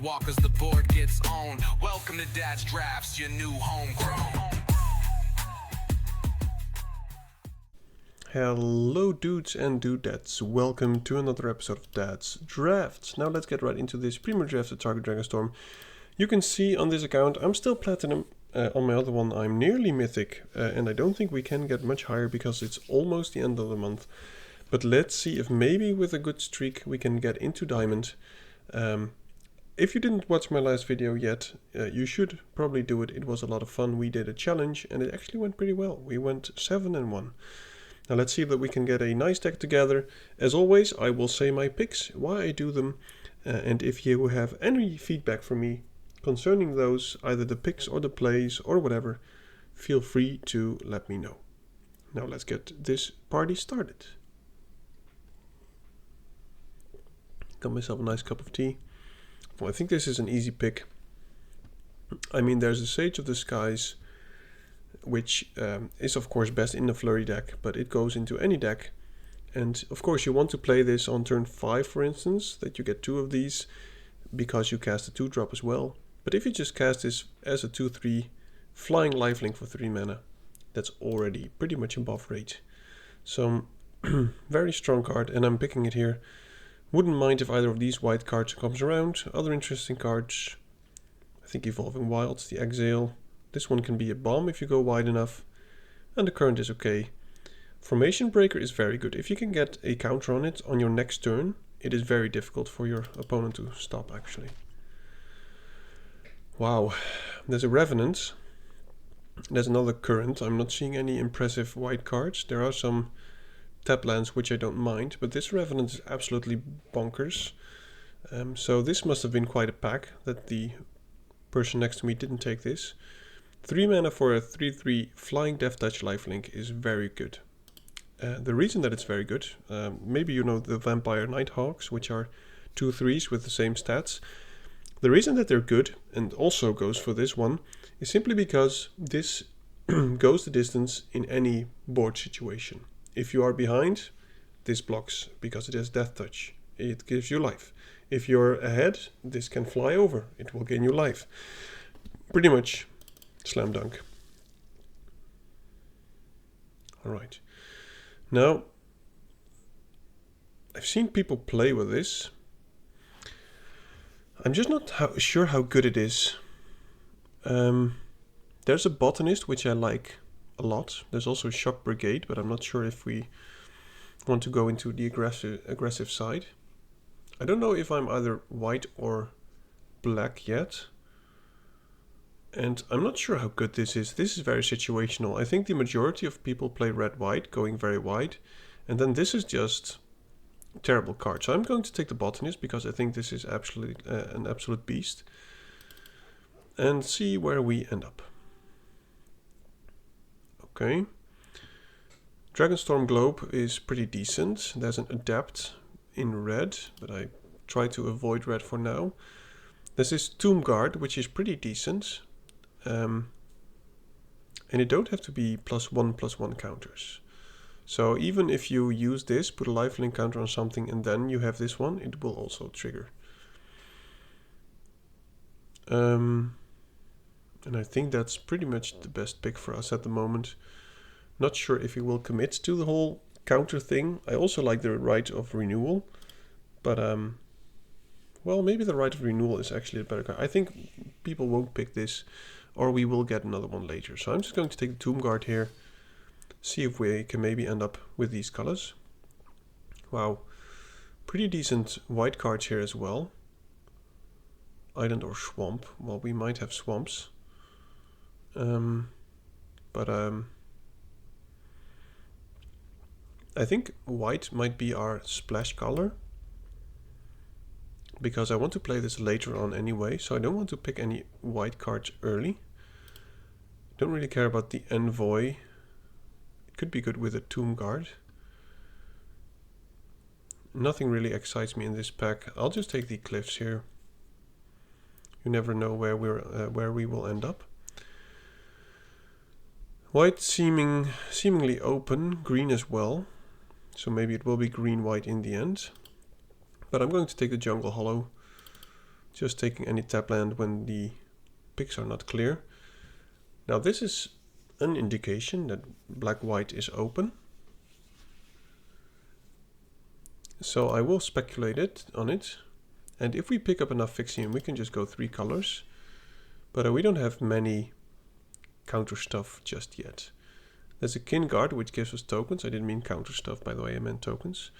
walk as the board gets owned. Welcome to Dad's Drafts, your new homegrown. Hello dudes and dudettes, welcome to another episode of Dad's Drafts. Now let's get right into this Premier Drafted Tarkir Dragonstorm. You can see on this account I'm still Platinum, on my other one I'm nearly Mythic, and I don't think we can get much higher because it's almost the end of the month. But let's see if maybe with a good streak we can get into Diamond. If you didn't watch my last video yet, you should probably do it. It was a lot of fun. We did a challenge and it actually went pretty well. We went 7-1. Now let's see that we can get a nice deck together. As always, I will say my picks, why I do them, and if you have any feedback from me concerning those, either the picks or the plays or whatever, feel free to let me know. Now let's get this party started. Got myself a nice cup of tea. Well, I think this is an easy pick. I mean, there's a Sage of the Skies, which is of course best in the flurry deck, but it goes into any deck. And of course you want to play this on turn 5, for instance, that you get 2 of these, because you cast a 2-drop as well. But if you just cast this as a 2/3 flying lifelink for 3 mana, that's already pretty much above rate. So very strong card, and I'm picking it here. Wouldn't mind if either of these white cards comes around. Other interesting cards, I think Evolving Wilds, the Exile. This one can be a bomb if you go wide enough, and the current is okay. Formation Breaker is very good. If you can get a counter on it on your next turn, it is very difficult for your opponent to stop, actually. Wow, there's a Revenant. There's another current. I'm not seeing any impressive white cards. There are some tap lands which I don't mind, but this Revenant is absolutely bonkers. So this must have been quite a pack that the person next to me didn't take this. 3 mana for a 3/3 flying Death Touch lifelink is very good. The reason that it's very good, maybe you know the Vampire Nighthawks, which are 2/3s with the same stats. The reason that they're good, and also goes for this one, is simply because this goes the distance in any board situation. If you are behind, this blocks because it has Death Touch. It gives you life. If you're ahead, this can fly over. It will gain you life. Pretty much slam dunk. Alright. Now, I've seen people play with this. I'm just not sure how good it is. There's a Botanist, which I like a lot. There's also Shock Brigade, but I'm not sure if we want to go into the aggressive side. I don't know if I'm either white or black yet. And I'm not sure how good this is. This is very situational. I think the majority of people play red-white, going very wide. And then this is just a terrible card. So I'm going to take the Botanist because I think this is absolutely an absolute beast. And see where we end up. Okay. Dragonstorm Globe is pretty decent. There's an Adapt in red, but I try to avoid red for now. There's this Tomb Guard, which is pretty decent. And it don't have to be +1/+1 counters. So even if you use this, put a lifelink counter on something, and then you have this one, it will also trigger. And I think that's pretty much the best pick for us at the moment. Not sure if he will commit to the whole counter thing. I also like the Right of Renewal, but well, maybe the Right of Renewal is actually a better card. I think people won't pick this, or we will get another one later. So I'm just going to take the Tomb Guard here, see if we can maybe end up with these colors. Wow, pretty decent white cards here as well. Island or Swamp. Well, we might have swamps. I think white might be our splash color, because I want to play this later on anyway, so I don't want to pick any white cards early. Don't really care about the Envoy. It could be good with a Tomb Guard. Nothing really excites me in this pack. I'll just take the Cliffs here. You never know where we will end up. White seemingly open, green as well. So maybe it will be green-white in the end. But I'm going to take the Jungle Hollow. just taking any tap land when the picks are not clear. Now this is an indication that black-white is open. So I will speculate on it. And if we pick up enough Fixian, we can just go 3 colors. But we don't have many counter stuff just yet. There's a Kin Guard, which gives us tokens. I didn't mean counter stuff, by the way, I meant tokens.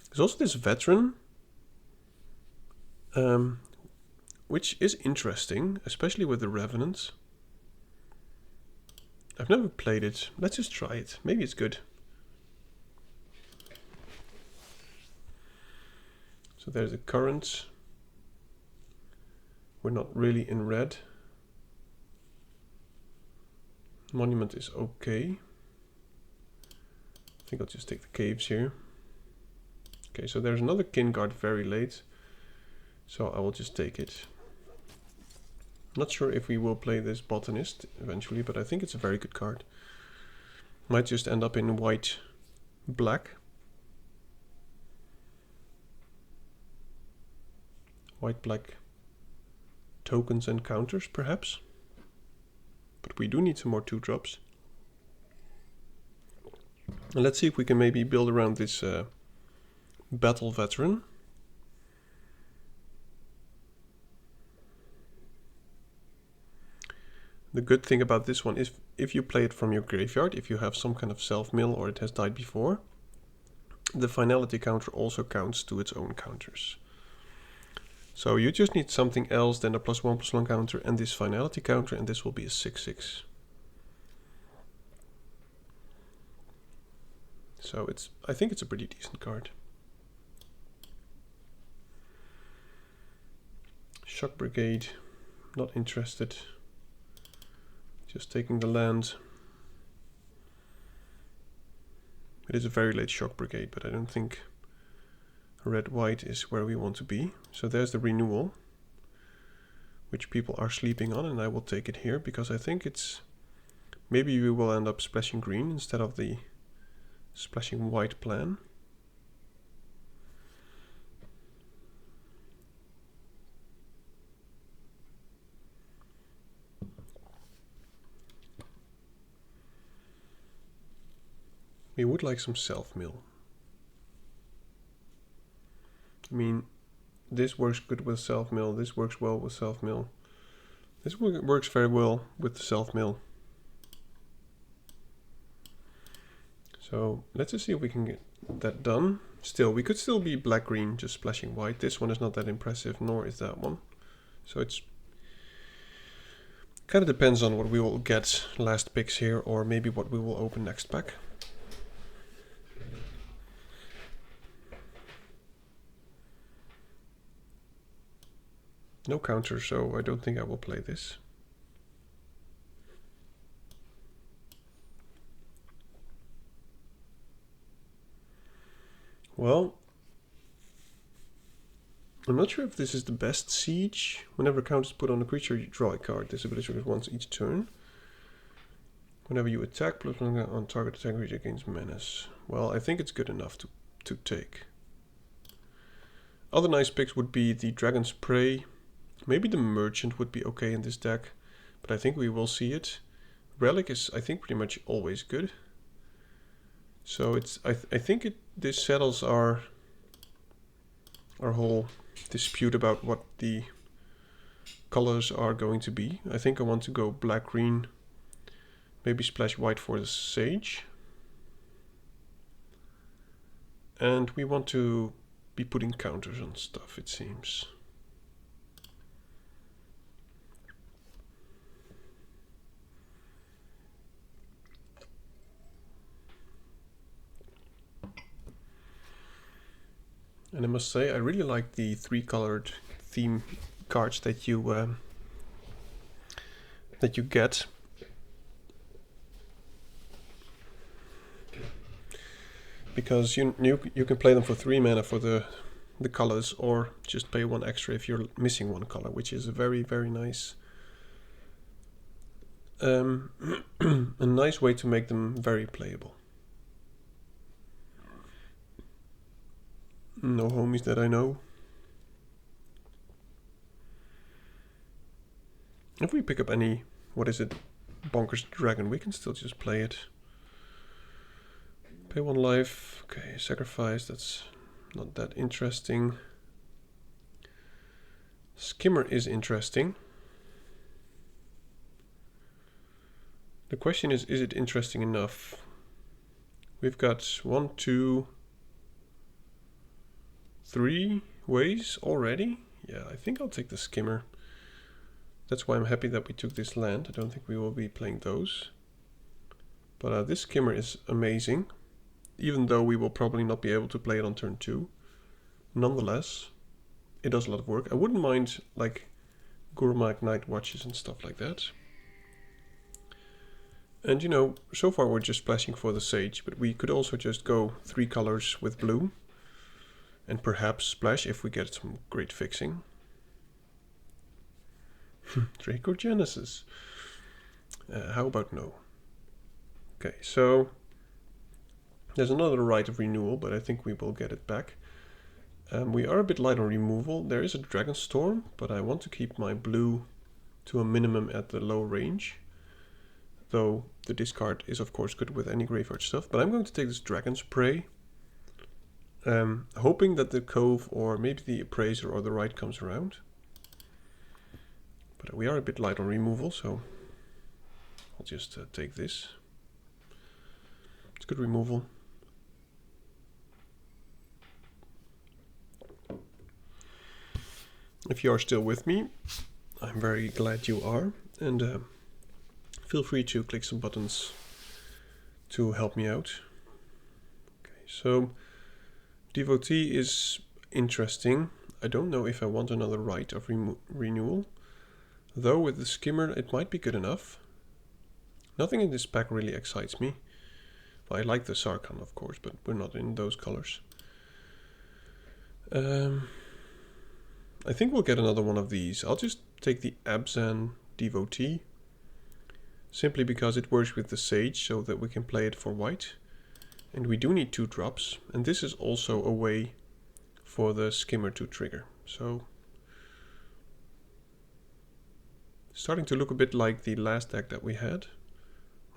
There's also this Veteran, which is interesting, especially with the Revenant. I've never played it. Let's just try it. Maybe it's good. So there's the current. We're not really in red. Monument is okay. I think I'll just take the caves here. Okay, so there's another Kin Guard very late. So I will just take it. Not sure if we will play this Botanist eventually, but I think it's a very good card. Might just end up in white-black. White-black tokens and counters, perhaps. But we do need some more 2-drops. And let's see if we can maybe build around this Battle Veteran. The good thing about this one is if you play it from your graveyard, if you have some kind of self-mill or it has died before, the finality counter also counts to its own counters. So you just need something else than a +1/+1 counter and this finality counter, and this will be a 6/6. So I think it's a pretty decent card. Shock Brigade, not interested. Just taking the land. It is a very late Shock Brigade, but I don't think red-white is where we want to be. So there's the renewal, which people are sleeping on, and I will take it here because I think it's... Maybe we will end up splashing green instead of the splashing white plan. We would like some self-mill. I mean, this works good with self-mill, this works well with self-mill. This works very well with the self-mill. So let's just see if we can get that done. Still, we could still be black-green, just splashing white. This one is not that impressive, nor is that one. So it's kind of depends on what we will get last picks here, or maybe what we will open next pack. No counter, so I don't think I will play this. Well, I'm not sure if this is the best siege. Whenever count is put on a creature, you draw a card. This ability triggers once each turn. Whenever you attack, +1 on target attack creature gains menace. Well, I think it's good enough to take. Other nice picks would be the Dragon's Prey. Maybe the Merchant would be okay in this deck, but I think we will see it. Relic is, I think, pretty much always good. So it's, I think this settles our whole dispute about what the colors are going to be. I think I want to go black-green, maybe splash white for the Sage. And we want to be putting counters on stuff, it seems. And I must say, I really like the 3-colored theme cards that you get. Because you can play them for 3 mana for the colors, or just pay 1 extra if you're missing 1 color, which is a very, very nice a nice way to make them very playable. No homies that I know. If we pick up any, what is it, Bonkers Dragon, we can still just play it. Pay 1 life, okay, sacrifice, that's not that interesting. Skimmer is interesting. The question is it interesting enough? We've got 1, 2, 3 ways already. Yeah, I think I'll take the Skimmer. That's why I'm happy that we took this land. I don't think we will be playing those. But this Skimmer is amazing. Even though we will probably not be able to play it on turn 2. Nonetheless, it does a lot of work. I wouldn't mind like Gurmag Night Watches and stuff like that. And you know, so far we're just splashing for the Sage, but we could also just go 3 colors with blue. And perhaps splash if we get some great fixing. Dracogenesis. How about no? Okay, so there's another right of renewal, but I think we will get it back. We are a bit light on removal. There is a Dragonstorm, but I want to keep my blue to a minimum at the low range. Though the discard is of course good with any graveyard stuff. But I'm going to take this Dragon's Prey. Hoping that the Cove or maybe the Appraiser or the right comes around. But we are a bit light on removal, so I'll just take this. It's good removal. If you are still with me, I'm very glad you are, and feel free to click some buttons to help me out. Okay, so Devotee is interesting. I don't know if I want another right of renewal, though with the Skimmer it might be good enough. Nothing in this pack really excites me. Well, I like the Sarkhan of course, but we're not in those colors. I think we'll get another one of these. I'll just take the Abzan Devotee, simply because it works with the Sage so that we can play it for white. And we do need 2 drops, and this is also a way for the Skimmer to trigger. So, starting to look a bit like the last deck that we had.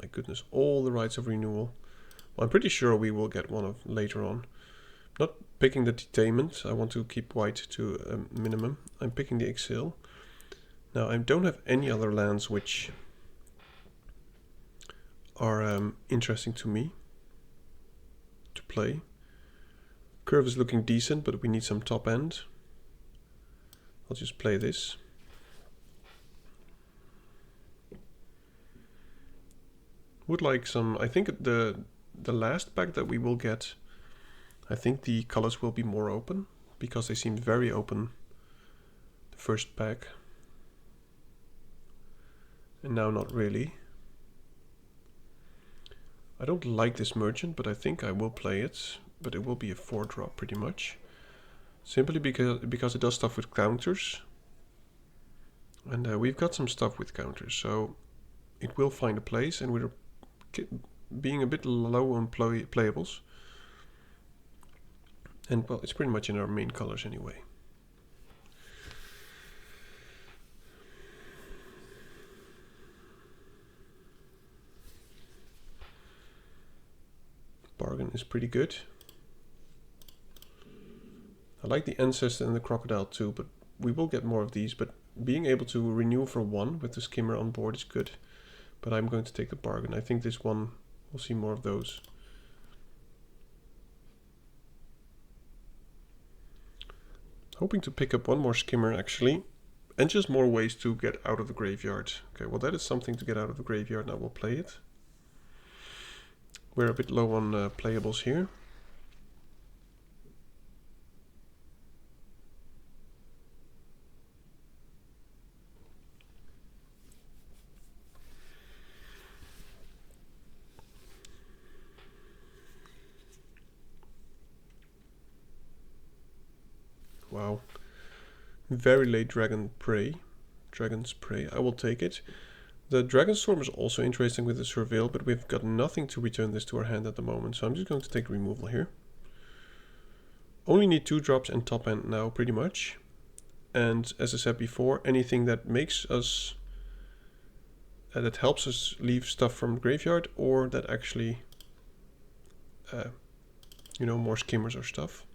My goodness, all the rights of renewal. Well, I'm pretty sure we will get one of later on. Not picking the Detainment, I want to keep white to a minimum. I'm picking the Exile. Now, I don't have any other lands which are interesting to me to play. Curve is looking decent, but we need some top end. I'll just play this. Would like some, I think the last pack that we will get, I think the colors will be more open, because they seemed very open the first pack. And now not really. I don't like this Merchant, but I think I will play it. But it will be a 4-drop pretty much. Simply because it does stuff with counters. And we've got some stuff with counters, so it will find a place, and we're being a bit low on playables. And well, it's pretty much in our main colors anyway. Bargain is pretty good. I like the Ancestor and the Crocodile too, but we will get more of these. But being able to renew for 1 with the Skimmer on board is good. But I'm going to take the Bargain. I think this one, we'll see more of those. Hoping to pick up one more Skimmer actually. And just more ways to get out of the graveyard. Okay, well that is something to get out of the graveyard. Now we'll play it. We're a bit low on playables here. Wow. Very late Dragon's Prey. I will take it. The Dragonstorm is also interesting with the Surveil, but we've got nothing to return this to our hand at the moment, so I'm just going to take removal here. Only need 2 drops and top end now, pretty much. And as I said before, anything that makes us that helps us leave stuff from the graveyard, or that actually, you know, more skimmers or stuff.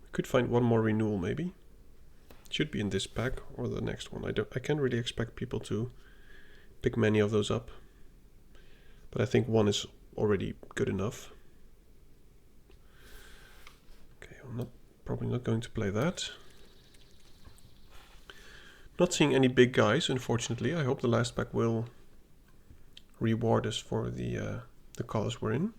We could find one more renewal maybe. It should be in this pack or the next one. I can't really expect people to pick many of those up, but I think one is already good enough. Okay, I'm probably not going to play that. Not seeing any big guys, unfortunately. I hope the last pack will reward us for the colors we're in.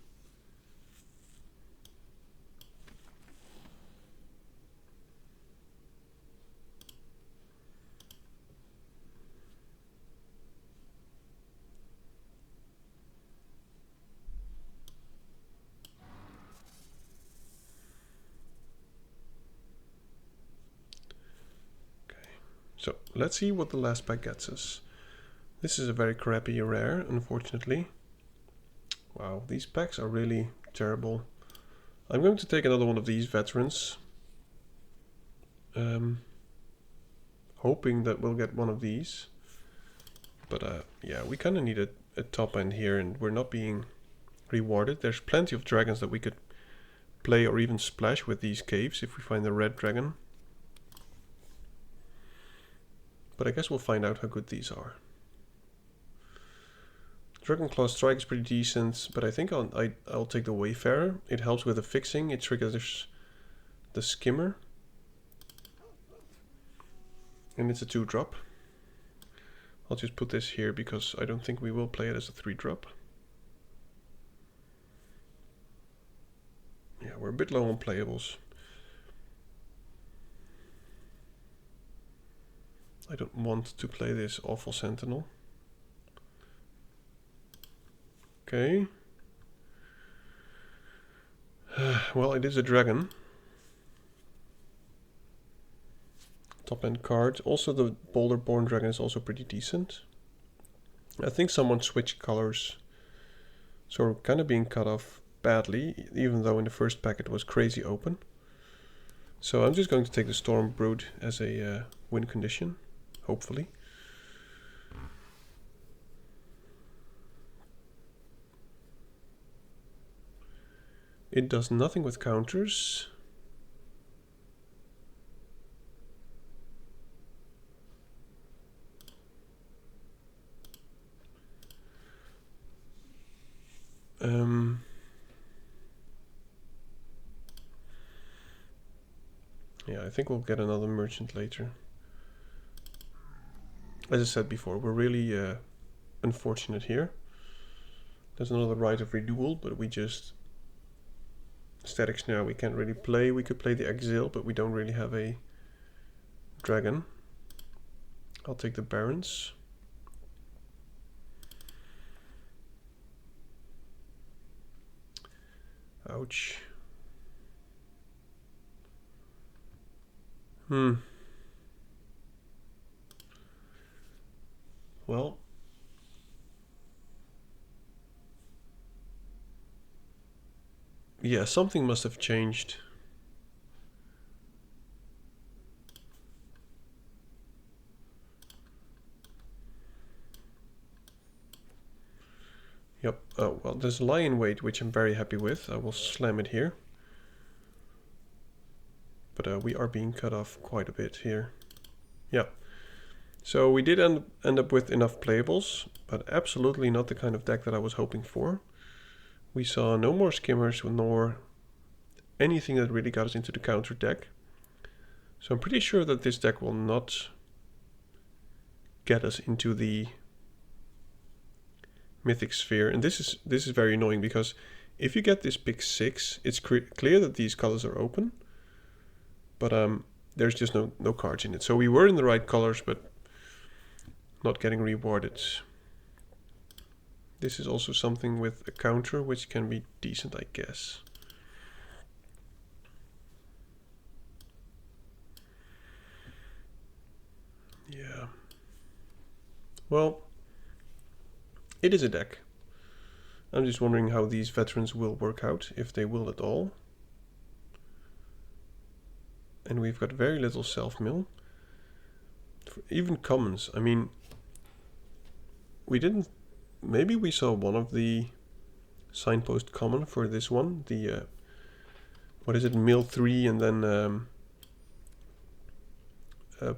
So let's see what the last pack gets us. This is a very crappy rare, unfortunately. Wow, these packs are really terrible. I'm going to take another one of these veterans. Hoping that we'll get one of these. But yeah, we kind of need a top end here, and we're not being rewarded. There's plenty of dragons that we could play or even splash with these caves if we find a red dragon. But I guess we'll find out how good these are. Dragonclaw Strike is pretty decent, but I think I'll take the Wayfarer. It helps with the fixing. It triggers the Skimmer. And it's a 2-drop. I'll just put this here because I don't think we will play it as a 3-drop. Yeah, we're a bit low on playables. I don't want to play this awful Sentinel. Okay. Well, it is a dragon. Top end card. Also, the Boulder-born dragon is also pretty decent. I think someone switched colors, so we're kind of being cut off badly, even though in the first pack it was crazy open. So I'm just going to take the Storm Brood as a win condition, hopefully. It does nothing with counters. Yeah, I think we'll get another merchant later. As I said before, we're really unfortunate here. There's another Rite of Renewal, but we just... Static Snare we can't really play. We could play the Exile, but we don't really have a dragon. I'll take the Barons. Ouch. Well, yeah, something must have changed. Yep. Oh, well, there's Lion Weight, which I'm very happy with. I will slam it here. But we are being cut off quite a bit here. Yeah. So we did end up with enough playables, but absolutely not the kind of deck that I was hoping for. We saw no more skimmers, nor anything that really got us into the counter deck. So I'm pretty sure that this deck will not get us into the Mythic Sphere. And this is very annoying, because if you get this pick 6, it's clear that these colors are open, but there's just no cards in it. So we were in the right colors, but not getting rewarded. This is also something with a counter, which can be decent, I guess. Yeah. Well, it is a deck. I'm just wondering how these veterans will work out, if they will at all. And we've got very little self-mill. Even commons, I mean, we didn't... Maybe we saw one of the signpost common for this one. The... what is it? Mill 3 and then...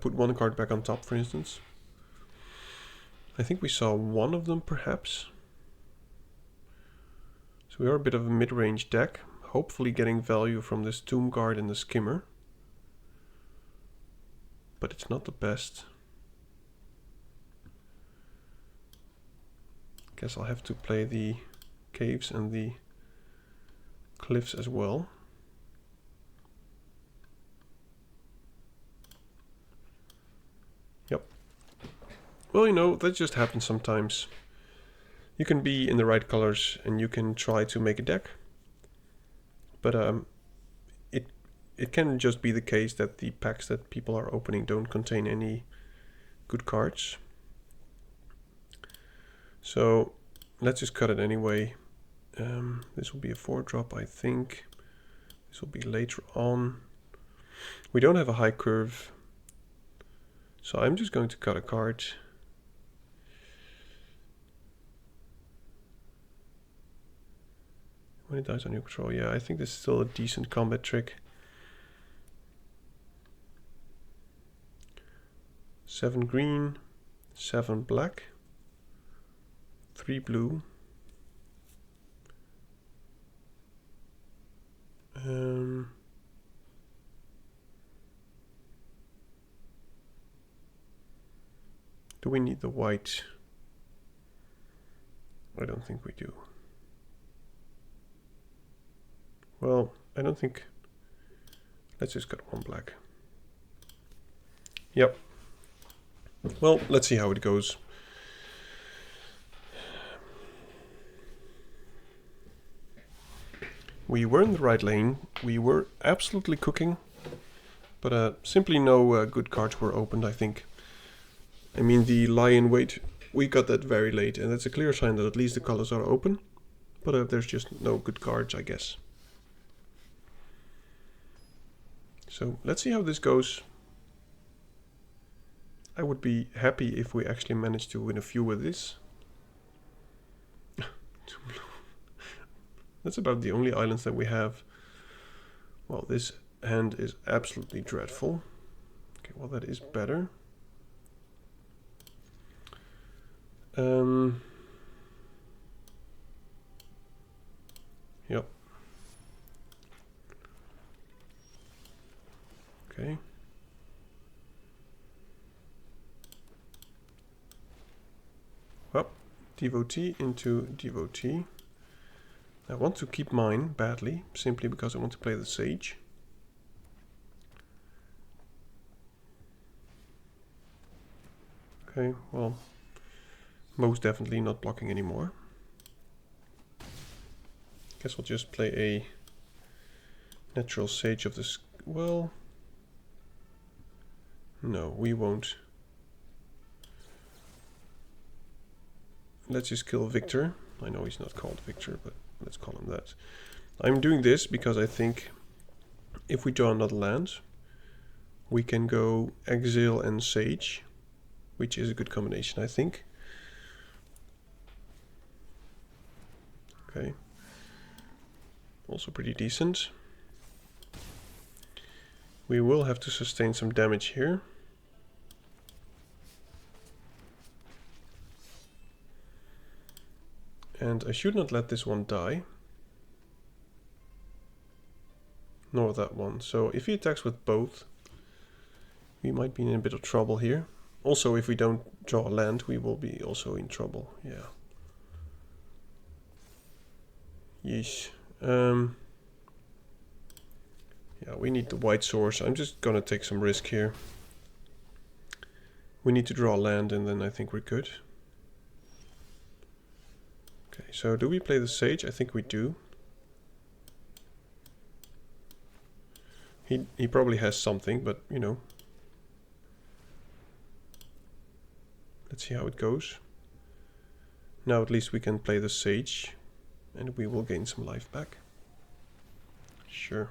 put one card back on top, for instance. I think we saw one of them, perhaps. So we are a bit of a mid-range deck. Hopefully getting value from this Tomb Guard and the Skimmer. But it's not the best. Guess I'll have to play the caves and the cliffs as well. Yep. Well, you know, that just happens sometimes. You can be in the right colors and you can try to make a deck. But it can just be the case that the packs that people are opening don't contain any good cards. So let's just cut it anyway. This will be a 4-drop, I think. This will be later on. We don't have a high curve. So I'm just going to cut a card. When it dies on your control, yeah, I think this is still a decent combat trick. 7 green, 7 black, 3 blue. Do we need the white? I don't think we do. Well, I don't think... Let's just cut one black. Yep. Well, let's see how it goes. We were in the right lane. We were absolutely cooking. But simply no good cards were opened, I think. I mean, the Lion Wait, we got that very late. And that's a clear sign that at least the colors are open. But there's just no good cards, I guess. So let's see how this goes. I would be happy if we actually managed to win a few with this. That's about the only islands that we have. Well, this hand is absolutely dreadful. Okay, well, that is better. Yep. Okay. Well, devotee into devotee. I want to keep mine badly, simply because I want to play the sage. Okay, well, most definitely not blocking anymore. Guess we'll just play a natural sage of this. Well, no, we won't. Let's just kill Victor. I know he's not called Victor, but let's call him that. I'm doing this because I think if we draw another land, we can go Exile and Sage, which is a good combination, I think. Okay. Also pretty decent. We will have to sustain some damage here. And I should not let this one die. Nor that one. So if he attacks with both, we might be in a bit of trouble here. Also, if we don't draw a land, we will be also in trouble. Yeah. Yeesh. Yeah, we need the white source. I'm just gonna take some risk here. We need to draw land and then I think we're good. Okay, so do we play the sage? I think we do. He probably has something, but you know. Let's see how it goes. Now at least we can play the sage and we will gain some life back. Sure.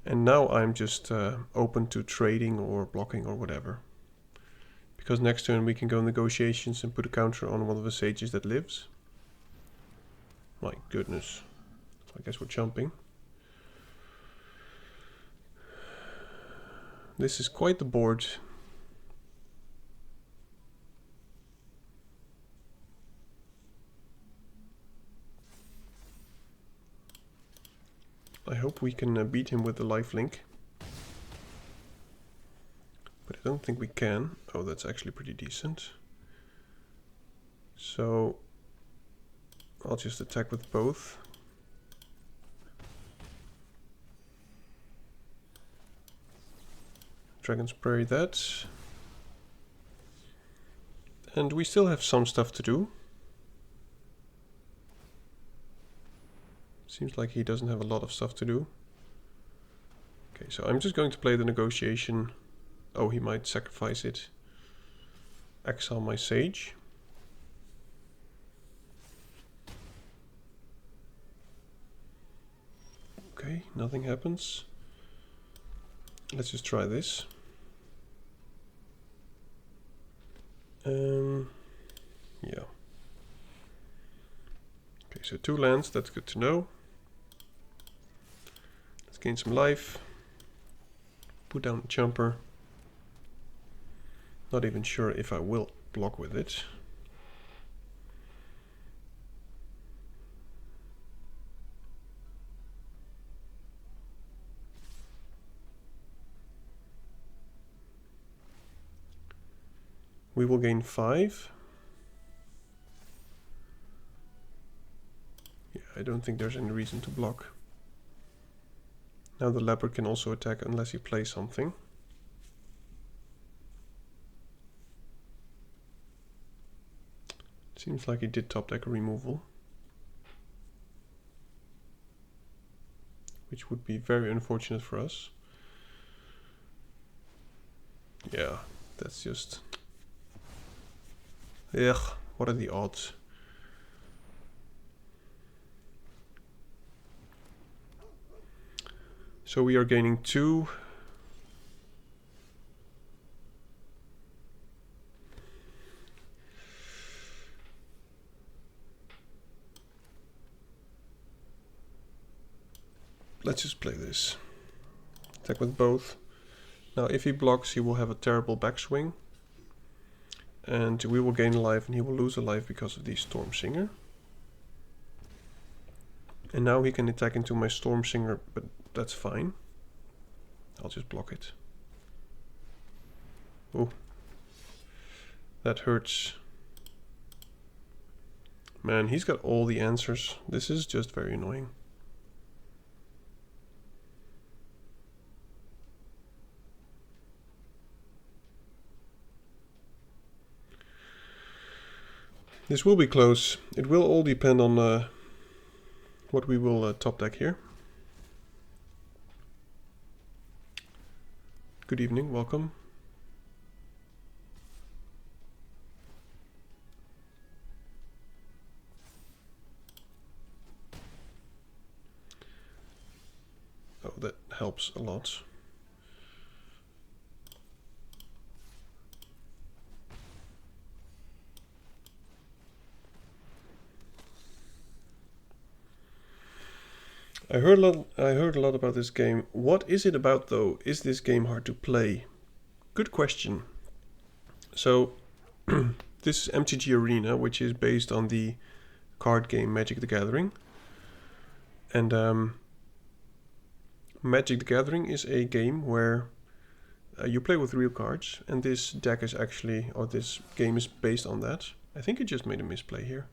And now I'm just open to trading or blocking or whatever. Because next turn we can go negotiations and put a counter on one of the sages that lives. My goodness. I guess we're jumping. This is quite the board. I hope we can beat him with the lifelink. But I don't think we can. Oh, that's actually pretty decent. So I'll just attack with both. Dragons parry that. And we still have some stuff to do. Seems like he doesn't have a lot of stuff to do. Okay, so I'm just going to play the negotiation. Oh, he might sacrifice it. Exile my sage. Okay, nothing happens. Let's just try this. Yeah. Okay, so 2 lands, that's good to know. Let's gain some life. Put down a jumper. Not even sure if I will block with it. We will gain 5. Yeah, I don't think there's any reason to block. Now the leopard can also attack unless he plays something. Seems like he did top deck removal. Which would be very unfortunate for us. Yeah, that's just... Ugh, what are the odds? So we are gaining 2. Let's just play this. Attack with both. Now if he blocks, he will have a terrible backswing. And we will gain a life and he will lose a life because of the Storm Singer. And now he can attack into my Storm Singer, but that's fine. I'll just block it. Oh, that hurts. Man, he's got all the answers. This is just very annoying. This will be close. It will all depend on what we will top deck here. Good evening, welcome. Oh, that helps a lot. I heard a lot about this game. What is it about though? Is this game hard to play? Good question. So this is MTG Arena, which is based on the card game Magic the Gathering. And Magic the Gathering is a game where you play with real cards, and this deck is actually, or this game is based on that. I think I just made a misplay here.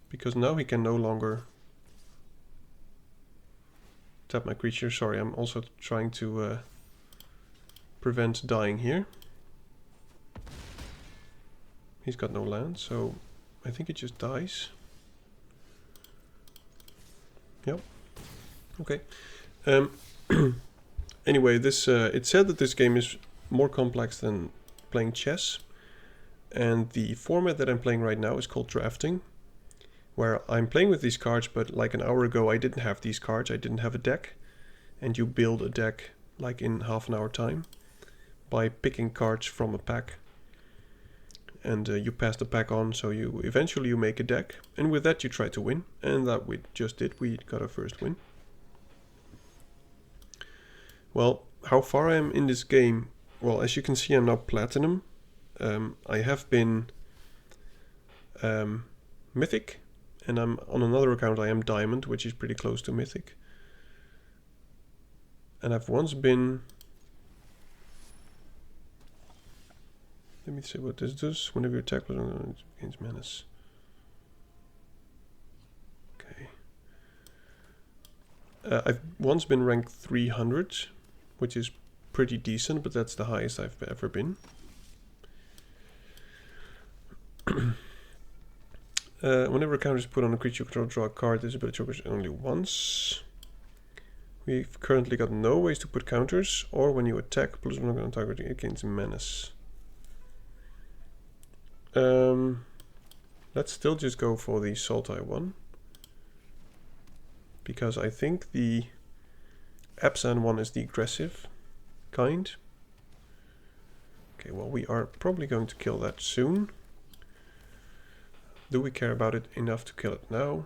Because now he can no longer tap my creature. Sorry, I'm also trying to prevent dying here. He's got no land, so I think it just dies. Yep. Okay. Anyway, this it said that this game is more complex than playing chess, and the format that I'm playing right now is called drafting. where I'm playing with these cards, but like an hour ago I didn't have these cards, I didn't have a deck, and you build a deck like in half an hour time by picking cards from a pack. And you pass the pack on, so you eventually you make a deck, and with that you try to win, and that we just did. We got our first win. Well, how far I am in this game? Well, as you can see, I'm now Platinum. I have been Mythic, and I'm on another account I am Diamond, which is pretty close to Mythic. And I've once been... Let me see what this does. Whenever you attack against menace. Okay. I've once been ranked 300, which is pretty decent, but that's the highest I've ever been. Whenever a counter is put on a creature you control, draw a card. This ability triggers only once. We've currently got no ways to put counters, or when you attack, plus one on target against menace. Let's still just go for the Sultai one, because I think the Absan one is the aggressive kind. Okay, well, we are probably going to kill that soon. Do we care about it enough to kill it now?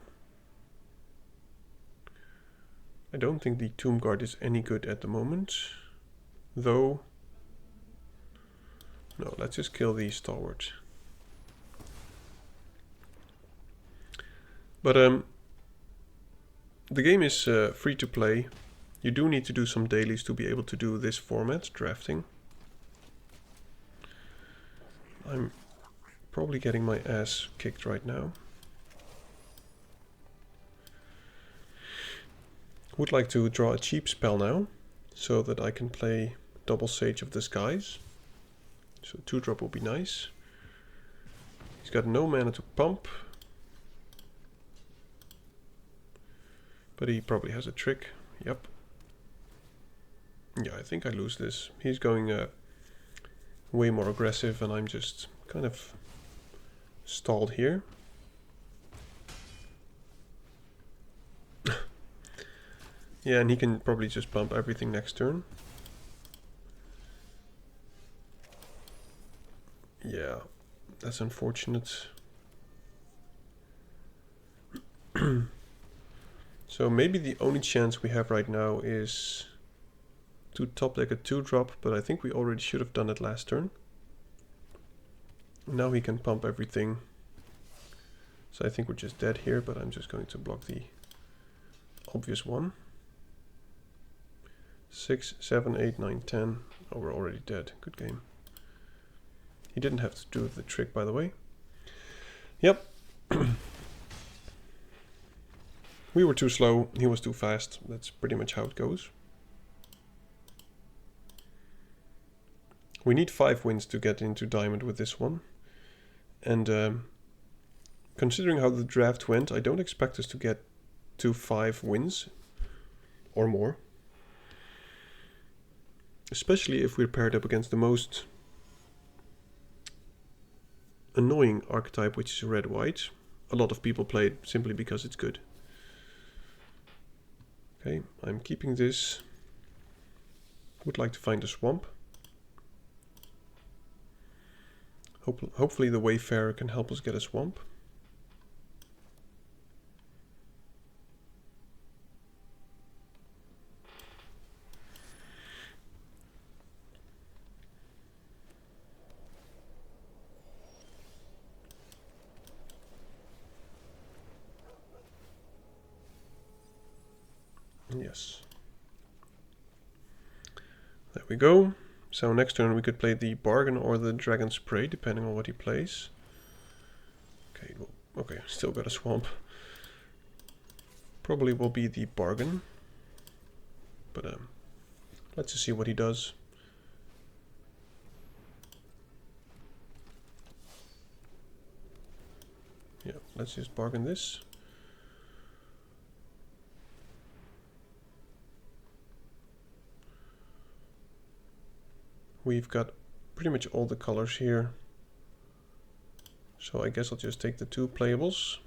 I don't think the Tomb Guard is any good at the moment, though. No, let's just kill the Stalwart. But the game is free to play. You do need to do some dailies to be able to do this format, drafting. I'm probably getting my ass kicked right now. Would like to draw a cheap spell now, so that I can play double Sage of Disguise. So 2-drop will be nice. He's got no mana to pump. But he probably has a trick. Yep. Yeah, I think I lose this. He's going way more aggressive, and I'm just kind of stalled here. Yeah, and he can probably just bump everything next turn. Yeah, that's unfortunate. So maybe the only chance we have right now is to top deck a 2-drop, but I think we already should have done it last turn. Now he can pump everything. So I think we're just dead here, but I'm just going to block the obvious one. 6, 7, 8, 9, 10. Oh, we're already dead. Good game. He didn't have to do the trick, by the way. Yep. We were too slow, he was too fast. That's pretty much how it goes. We need 5 wins to get into Diamond with this one. And considering how the draft went, I don't expect us to get to 5 wins or more. Especially if we're paired up against the most annoying archetype, which is red-white. A lot of people play it simply because it's good. Okay, I'm keeping this. Would like to find a swamp. Hopefully the Wayfarer can help us get a swamp. Yes. There we go. So next turn we could play the Bargain or the Dragon's Prey, depending on what he plays. Okay, well, okay, still got a swamp. Probably will be the Bargain. But let's just see what he does. Yeah, let's just bargain this. We've got pretty much all the colors here. So I guess I'll just take the 2 playables.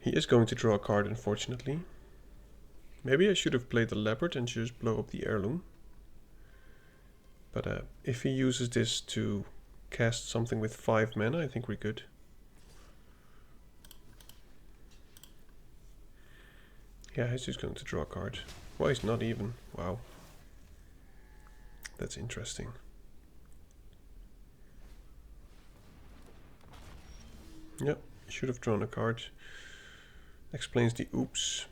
He is going to draw a card, unfortunately. Maybe I should have played the leopard and just blow up the heirloom. But if he uses this to cast something with 5 mana, I think we're good. Yeah, he's just going to draw a card. Why, he's not even. Wow. That's interesting. Yep, should have drawn a card. Explains the oops.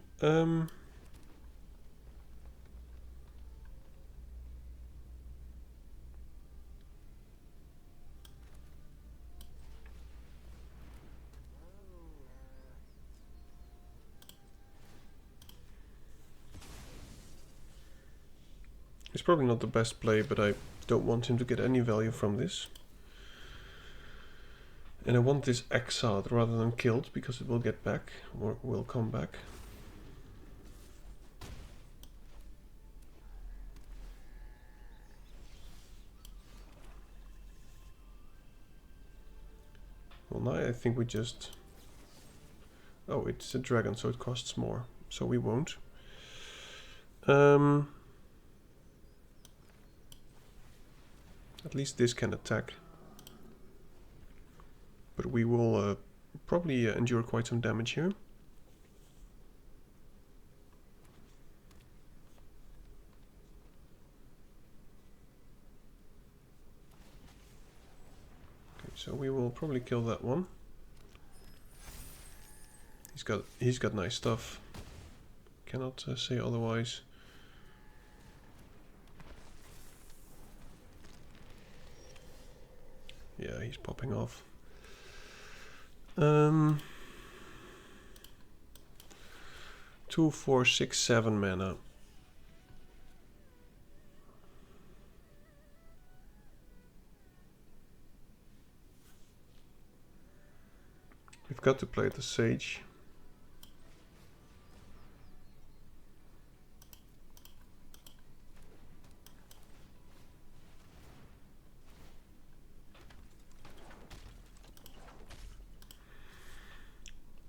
It's probably not the best play, but I don't want him to get any value from this. And I want this exiled rather than killed, because it will get back, or will come back. Well, now I think we just... Oh, it's a dragon, so it costs more. So we won't. At least this can attack. But we will probably endure quite some damage here. Okay, so we will probably kill that one. He's got nice stuff. Cannot say otherwise. Yeah, he's popping off. 2, 4, 6, 7 mana. We've got to play the Sage.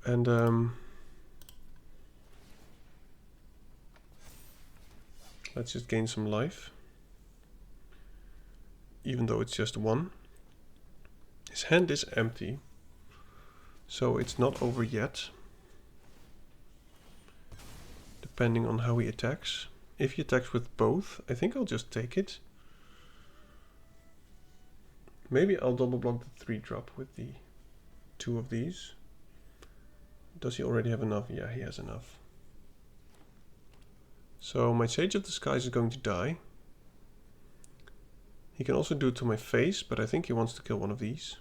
And let's just gain some life. Even though it's just 1. His hand is empty. So it's not over yet. Depending on how he attacks. If he attacks with both, I think I'll just take it. Maybe I'll double block the 3-drop with the 2 of these. Does he already have enough? Yeah, he has enough. So my Sage of the Skies is going to die. He can also do it to my face, but I think he wants to kill one of these.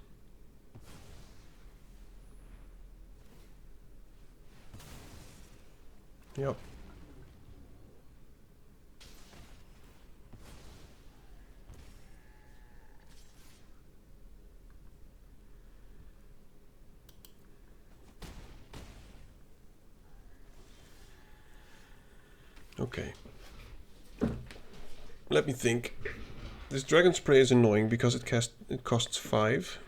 Yep. Okay. Let me think. This Dragon Spray is annoying because it costs 5.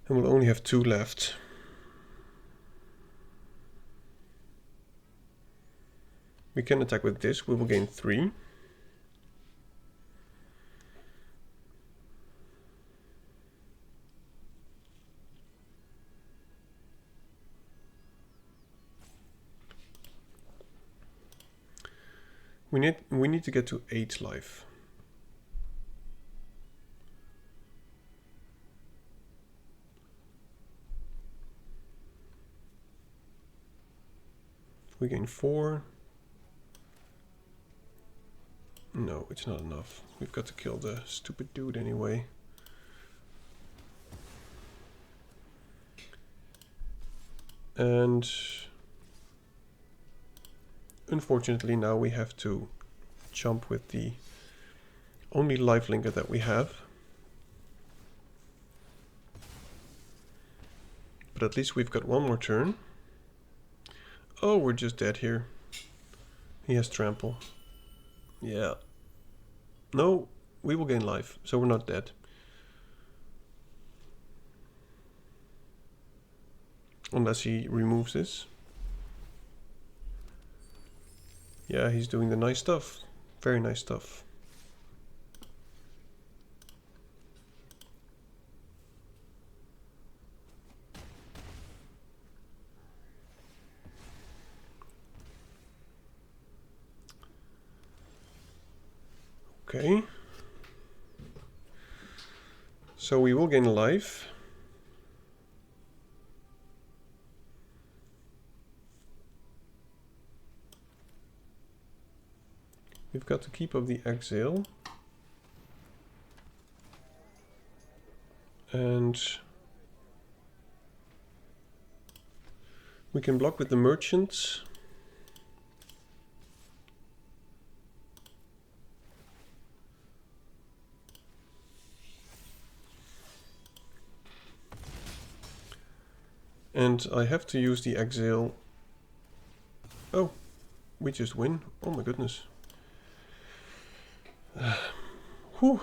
And we'll only have 2 left. We can attack with this, we will gain 3. We need to get to 8 life. We gain 4. No, it's not enough. We've got to kill the stupid dude anyway. And unfortunately now we have to jump with the only lifelinker that we have. But at least we've got one more turn. Oh, we're just dead here. He has trample. Yeah. No, we will gain life, so we're not dead. Unless he removes this. Yeah, he's doing the nice stuff. Very nice stuff. Okay. So we will gain life. We've got to keep up the exile. And we can block with the merchants. And I have to use the exile. Oh, we just win. Oh my goodness. Whew.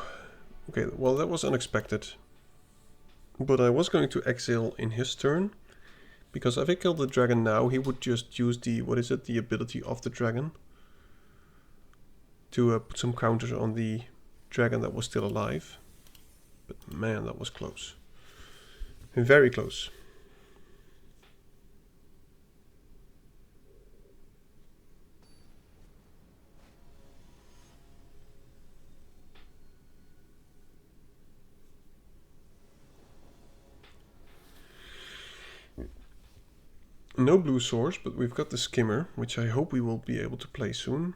Okay, well that was unexpected. But I was going to exile in his turn. Because if I kill the dragon now, he would just use the, what is it, the ability of the dragon. To put some counters on the dragon that was still alive. But man, that was close. Very close. No blue source, but we've got the skimmer, which I hope we will be able to play soon.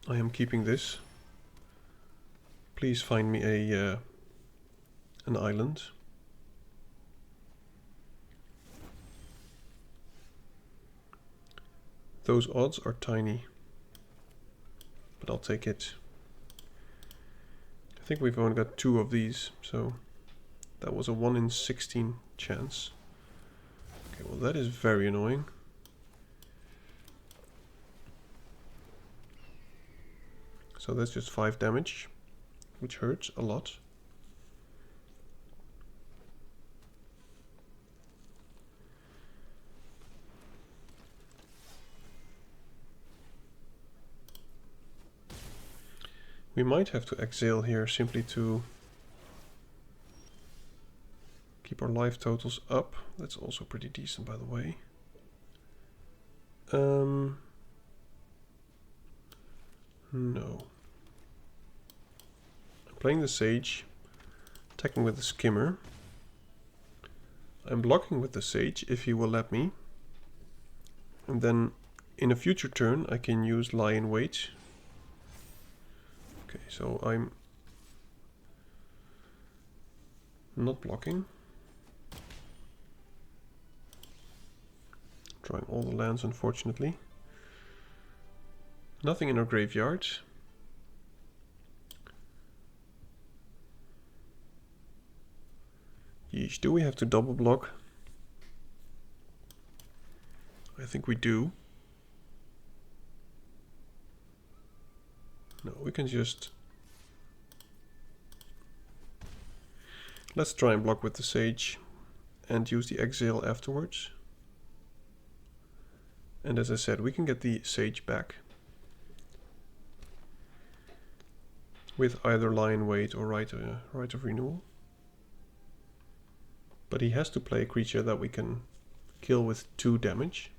I am keeping this. Please find me a an island. Those odds are tiny, but I'll take it. I think we've only got 2 of these, so that was a 1 in 16 chance. Okay, well that is very annoying. So that's just 5 damage, which hurts a lot. We might have to exile here simply to keep our life totals up. That's also pretty decent, by the way. No. I'm playing the Sage, attacking with the Skimmer. I'm blocking with the Sage if he will let me. And then in a future turn I can use Lie in Wait. Okay, so I'm not blocking. Drawing all the lands, unfortunately. Nothing in our graveyard. Yeesh, do we have to double block? I think we do. No, we can just... Let's try and block with the Sage and use the exile afterwards. And as I said, we can get the Sage back with either Lie in Wait or right of Renewal. But he has to play a creature that we can kill with 2 damage.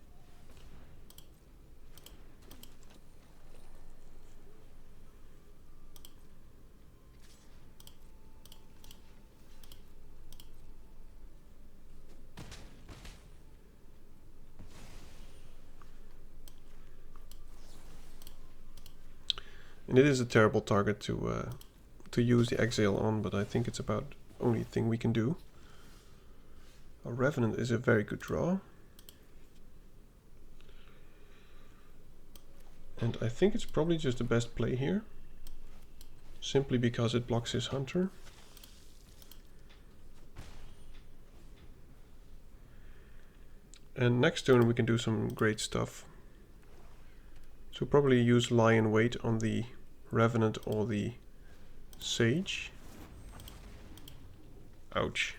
And it is a terrible target to use the exile on, but I think it's about the only thing we can do. A Revenant is a very good draw. And I think it's probably just the best play here. Simply because it blocks his Hunter. And next turn we can do some great stuff. So probably use Lie in Wait on the Revenant or the Sage. Ouch.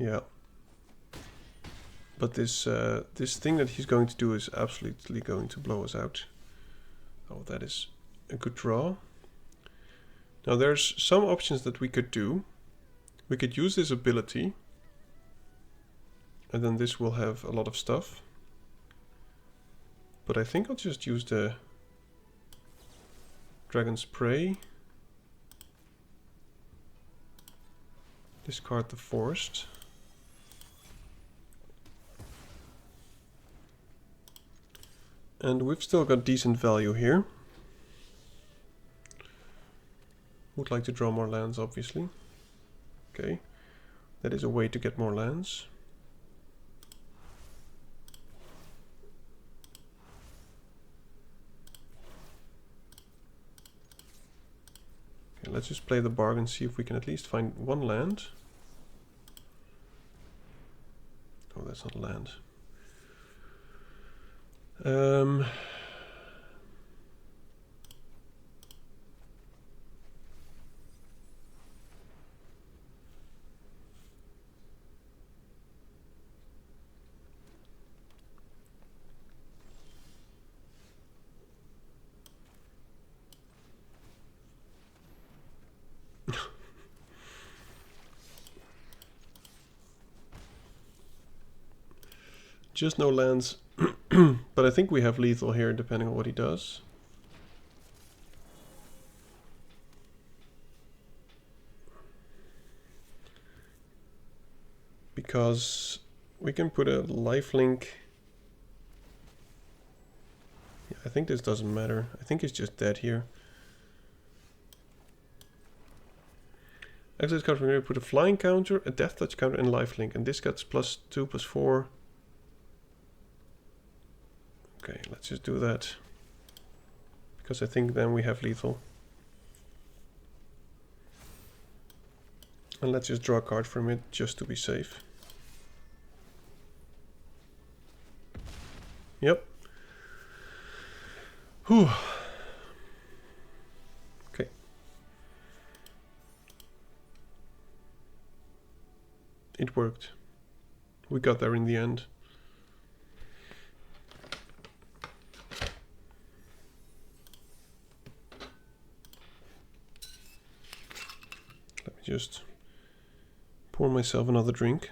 Yeah. But this this thing that he's going to do is absolutely going to blow us out. Oh, that is a good draw. Now there's some options that we could do. We could use this ability. And then this will have a lot of stuff. But I think I'll just use the Dragon's Prey. Discard the Forest. And we've still got decent value here. Would like to draw more lands, obviously. Okay, that is a way to get more lands. Okay, let's just play the bargain, see if we can at least find one land. Oh, that's not a land. Just no lands, but I think we have lethal here depending on what he does. Because we can put a lifelink. Yeah, I think this doesn't matter. I think he's just dead here. Access card from here, put a flying counter, a death touch counter, and lifelink, and this gets +2, +4. Okay, let's just do that. Because I think then we have lethal. And let's just draw a card from it just to be safe. Yep. Whew. Okay. It worked. We got there in the end. Let me just pour myself another drink.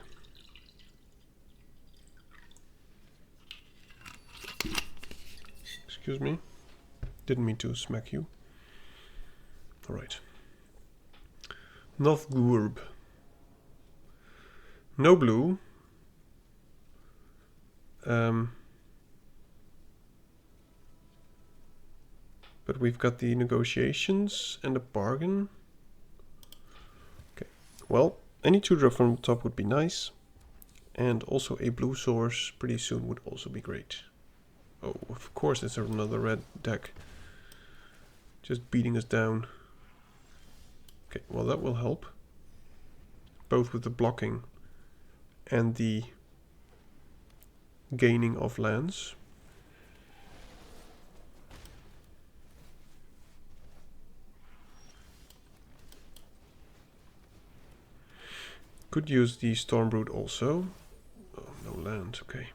Excuse me. Didn't mean to smack you. Alright. Novgurb. No blue. But we've got the negotiations and the bargain. Okay. Well, any 2-drop from the top would be nice. And also a blue source pretty soon would also be great. Oh, of course it's another red deck. Just beating us down. Okay, well that will help. Both with the blocking and the gaining of lands. Could use the Stormbrood also. Oh, no land, okay.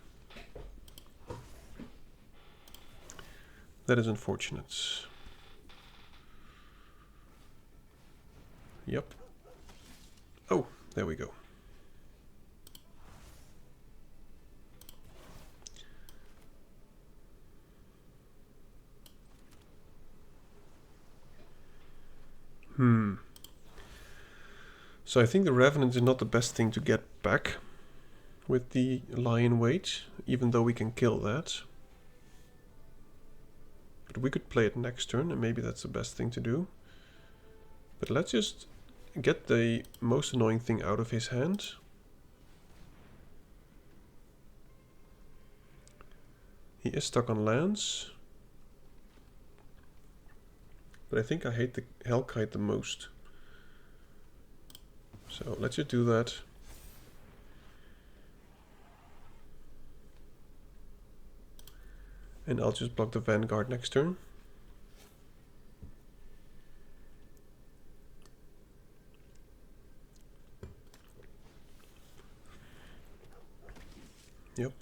That is unfortunate. Yep. Oh, there we go. So I think the Revenant is not the best thing to get back with the lion weight, even though we can kill that. But we could play it next turn, and maybe that's the best thing to do. But let's just get the most annoying thing out of his hand. He is stuck on lands. But I think I hate the Hellkite the most. So let's just do that. And I'll just block the Vanguard next turn. Yep.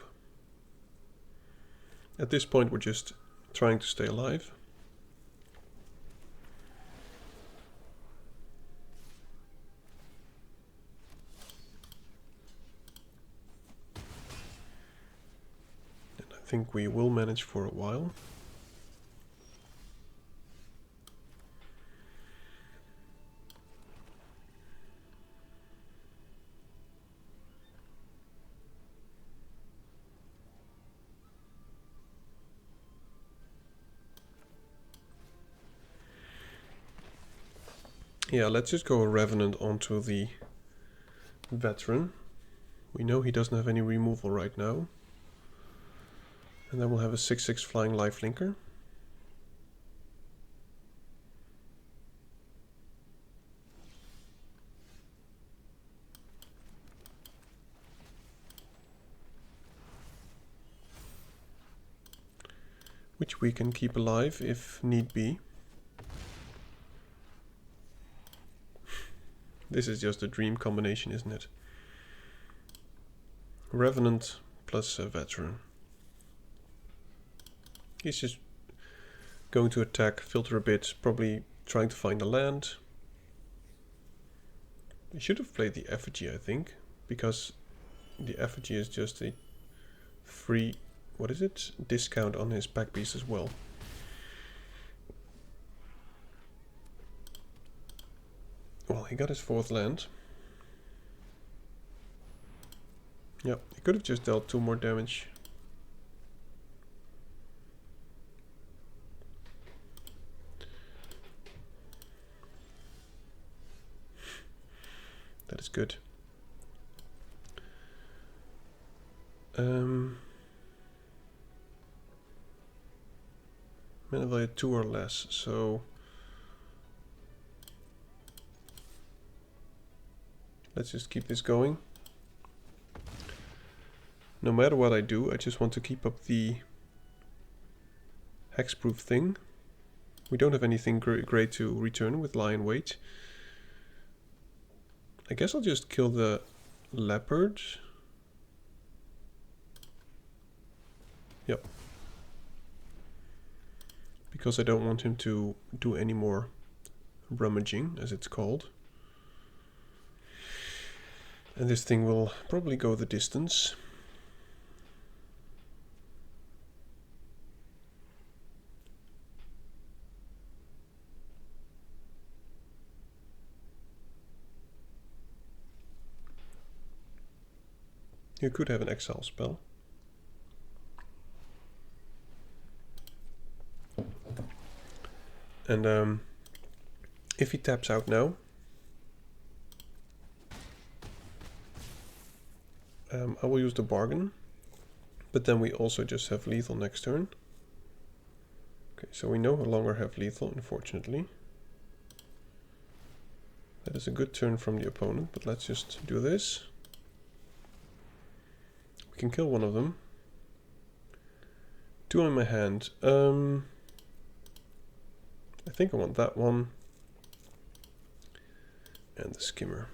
At this point we're just trying to stay alive. And I think we will manage for a while. Yeah, let's just go a Revenant onto the Veteran. We know he doesn't have any removal right now. And then we'll have a 6/6 flying lifelinker. Which we can keep alive if need be. This is just a dream combination, isn't it? Revenant plus a Veteran. He's just going to attack, filter a bit, probably trying to find a land. He should have played the Effigy, I think, because the Effigy is just a free, what is it? Discount on his back piece as well. Well, he got his 4th land. Yep, he could have just dealt 2 more damage. That is good. Mana value 2 or less, so let's just keep this going. No matter what I do, I just want to keep up the hexproof thing. We don't have anything great to return with Lion Weight. I guess I'll just kill the leopard. Yep. Because I don't want him to do any more rummaging, as it's called. And this thing will probably go the distance. You could have an exile spell. And if he taps out now, I will use the bargain, but then we also just have lethal next turn. Okay, so we no longer have lethal, unfortunately. That is a good turn from the opponent, but let's just do this. We can kill one of them. 2 in my hand. I think I want that one. And the skimmer.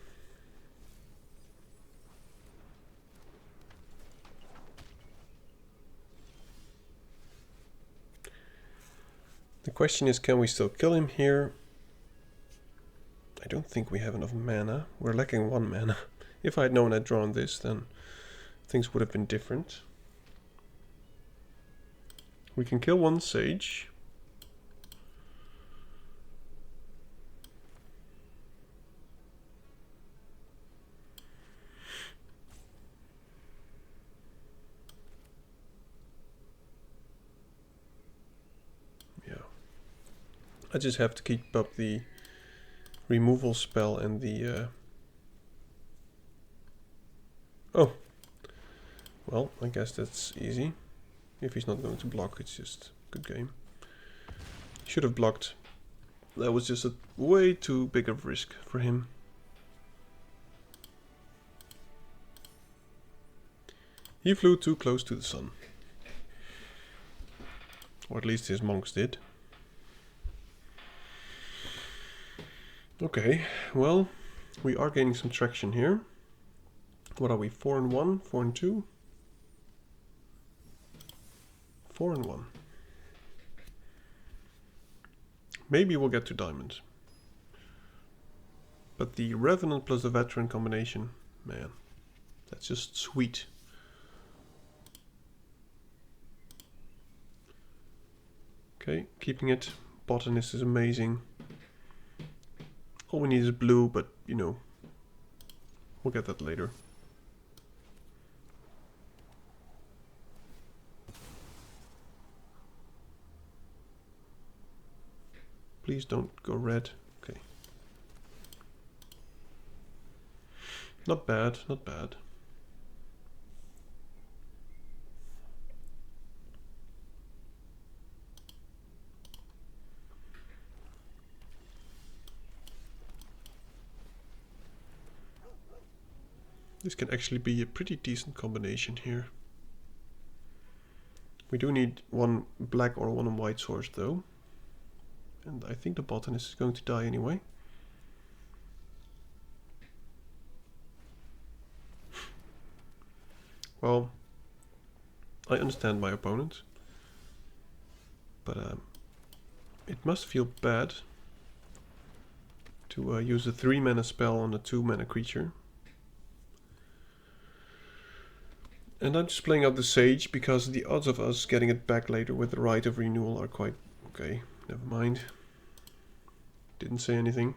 The question is, can we still kill him here? I don't think we have enough mana. We're lacking 1 mana. If I had known I'd drawn this, then things would have been different. We can kill 1 Sage. Yeah. I just have to keep up the removal spell and the... Oh. Well, I guess that's easy. If he's not going to block, it's just good game. Should have blocked. That was just a way too big of a risk for him. He flew too close to the sun. Or at least his monks did. Okay, well, we are gaining some traction here. What are we, 4 and 1, 4 and 2? 4 and 1. Maybe we'll get to diamonds. But the Revenant plus the Veteran combination, man, that's just sweet. Okay, keeping it. Botanist is amazing. All we need is blue, but you know, we'll get that later. Please don't go red. Okay. Not bad, not bad. This can actually be a pretty decent combination here. We do need one black or one white source though. And I think the botanist is going to die anyway. Well, I understand my opponent. But it must feel bad to use a 3-mana spell on a 2-mana creature. And I'm just playing out the Sage because the odds of us getting it back later with the Right of Renewal are quite okay. Never mind. Didn't say anything.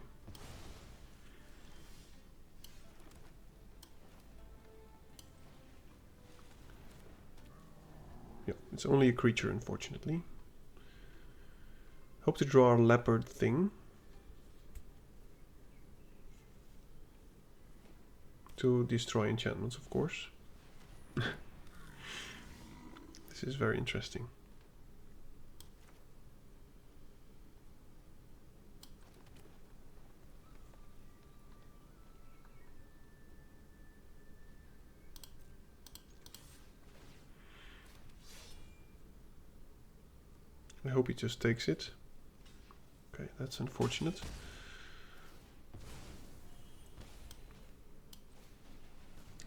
Yep, it's only a creature, unfortunately. Hope to draw our leopard thing. To destroy enchantments, of course. This is very interesting. I hope he just takes it. Okay, that's unfortunate.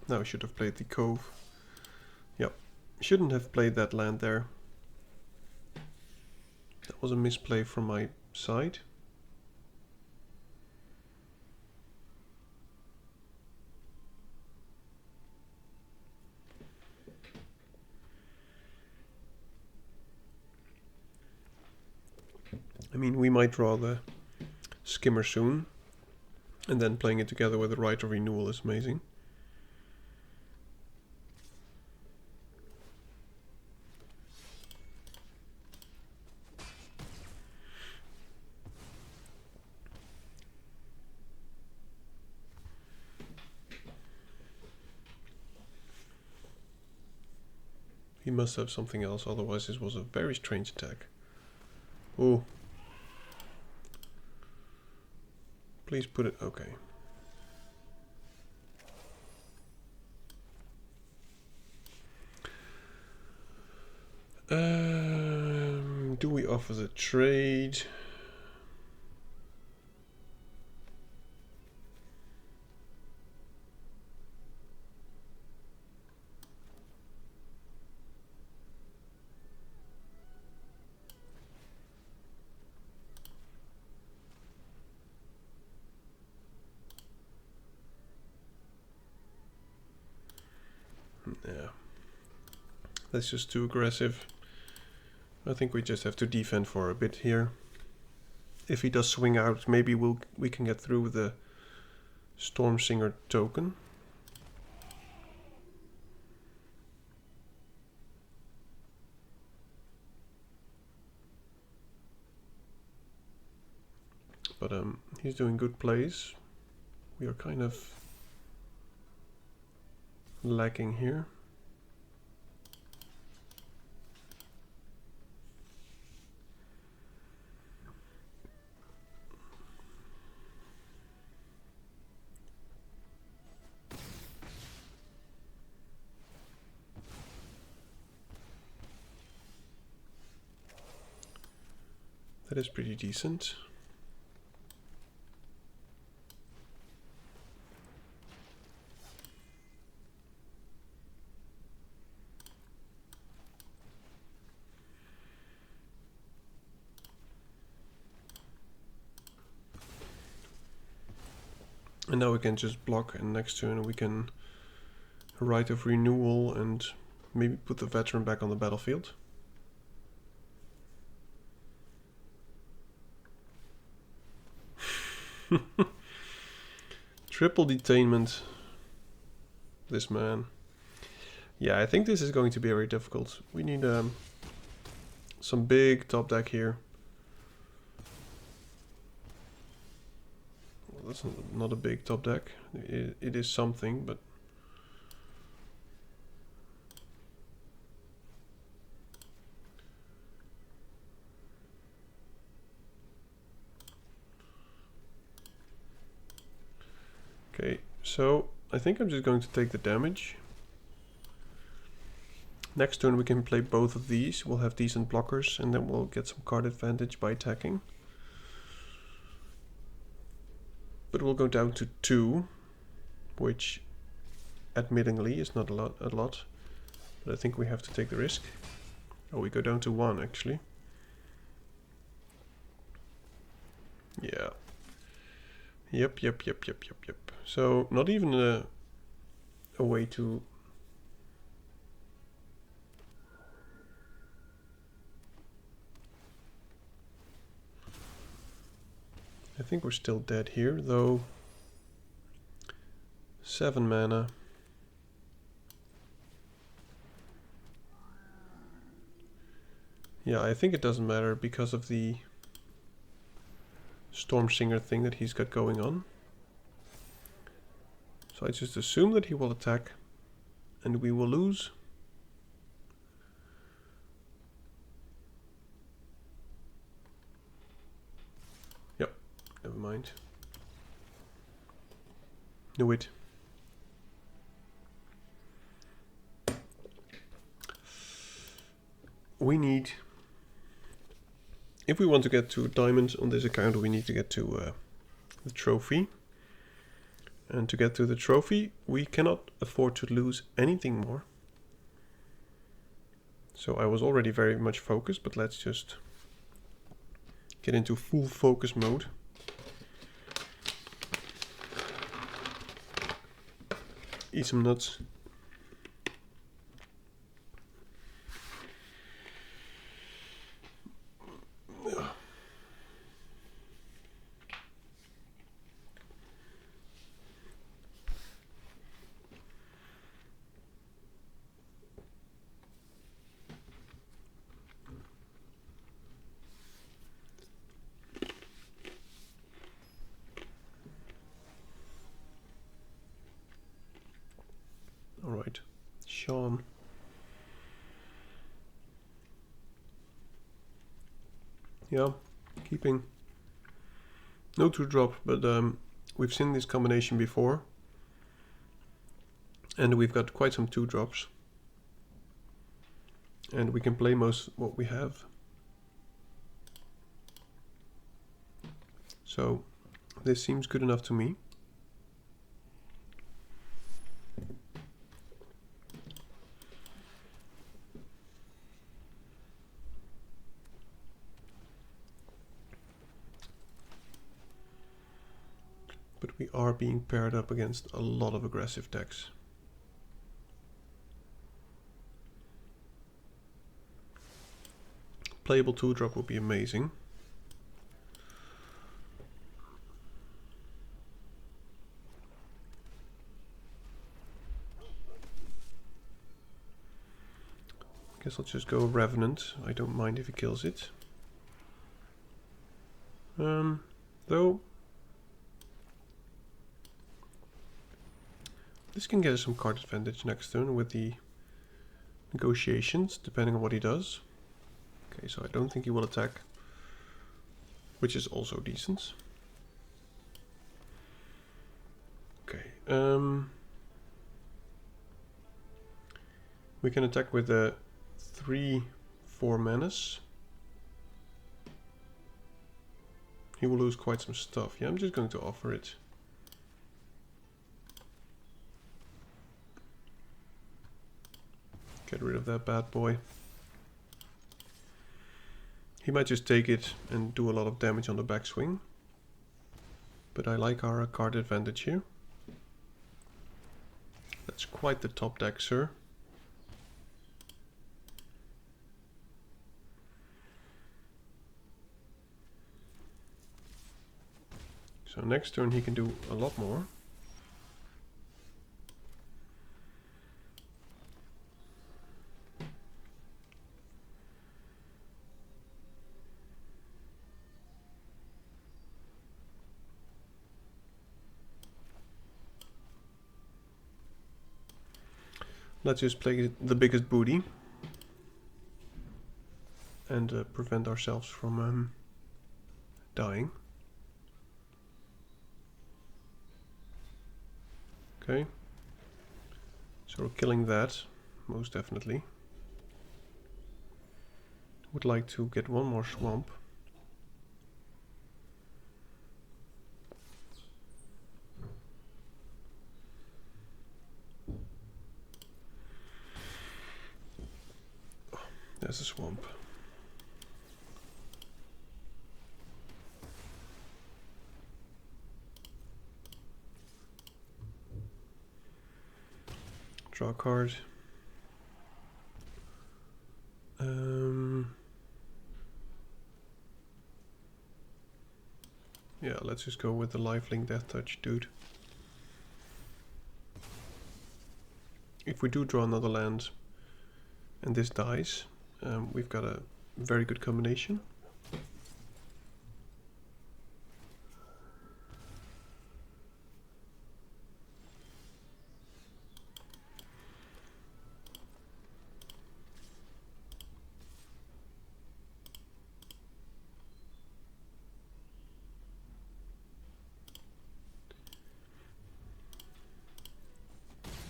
Now I should have played the Cove. Yep, shouldn't have played that land there. That was a misplay from my side. I mean, we might draw the Skimmer soon, and then playing it together with the Right of Renewal is amazing. He must have something else, otherwise this was a very strange attack. Oh. Please put it... okay. Do we offer the trade? Yeah, that's just too aggressive. I think we just have to defend for a bit here. If he does swing out, maybe we can get through with the Stormsinger token. But he's doing good plays. We are kind of lacking here. That is pretty decent. And now we can just block, and next turn we can Right of Renewal and maybe put the veteran back on the battlefield. Triple detainment. This man. Yeah, I think this is going to be very difficult. We need some big top deck here. Well, that's not a big top deck. It is something, but okay, so I think I'm just going to take the damage. Next turn we can play both of these. We'll have decent blockers and then we'll get some card advantage by attacking. But we'll go down to 2, which admittingly is not a lot. But I think we have to take the risk. Oh, we go down to 1 actually. Yeah. Yep. So not even a way to... I think we're still dead here, though. 7 mana. Yeah, I think it doesn't matter because of the Storm Singer thing that he's got going on. So I just assume that he will attack and we will lose. Yep, never mind. Knew it. We need... If we want to get to diamonds on this account, we need to get to the trophy. And to get to the trophy, we cannot afford to lose anything more. So I was already very much focused, but let's just get into full focus mode. Eat some nuts. Alright, Sean. Yeah, keeping. No 2-drop, but we've seen this combination before. And we've got quite some 2-drops. And we can play most what we have. So this seems good enough to me. But we are being paired up against a lot of aggressive decks. Playable 2-drop would be amazing. I guess I'll just go Revenant. I don't mind if he kills it. Though this can get us some card advantage next turn with the negotiations, depending on what he does. Okay, so I don't think he will attack, which is also decent. Okay, we can attack with the 3/4 manas. He will lose quite some stuff. Yeah, I'm just going to offer it. Get rid of that bad boy. He might just take it and do a lot of damage on the backswing. but I like our card advantage here. That's quite the top deck, sir. So next turn he can do a lot more. Let's just play the biggest booty and prevent ourselves from dying. Okay, so we're killing that, most definitely. Would like to get one more swamp. Oh, there's a swamp. Draw a card. Yeah, let's just go with the lifelink Death Touch, dude. If we do draw another land and this dies, we've got a very good combination.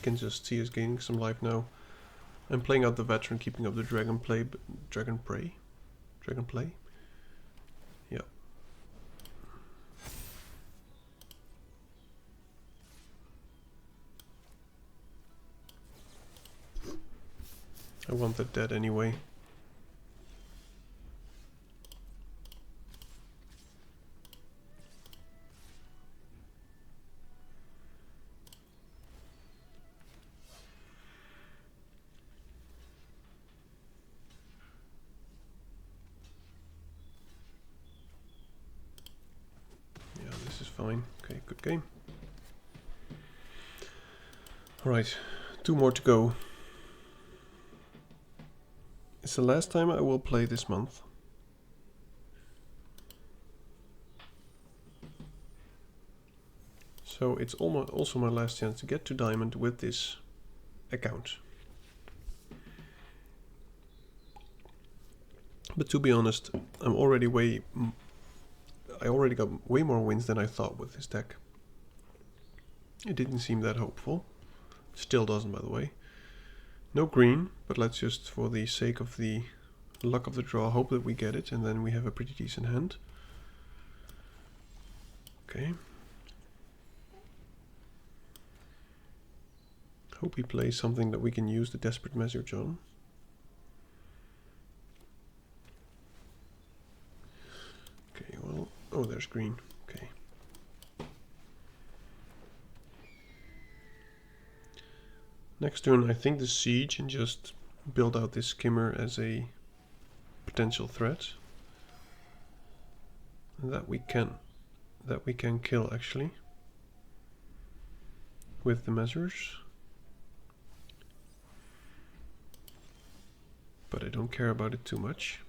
Can just see us gaining some life now. I'm playing out the veteran, keeping up the dragon play. Yeah. I want that dead anyway. Fine. Okay, good game. Alright, 2 more to go. It's the last time I will play this month. So it's almost also my last chance to get to Diamond with this account. But to be honest, I already got way more wins than I thought with this deck. It didn't seem that hopeful. Still doesn't, by the way. No green, but let's just, for the sake of the luck of the draw, hope that we get it, and then we have a pretty decent hand. Okay. Hope he plays something that we can use the Desperate Measure on. Okay, well, oh, there's green. Okay. Next turn, I think the Siege and just build out this Skimmer as a potential threat. And that we can kill actually with the measures. But I don't care about it too much.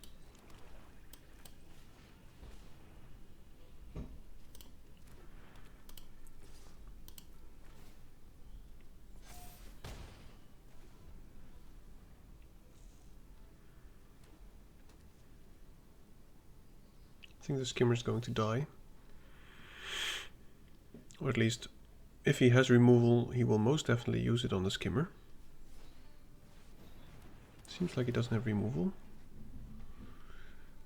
I think the Skimmer is going to die. Or at least, if he has removal, he will most definitely use it on the Skimmer. Seems like he doesn't have removal.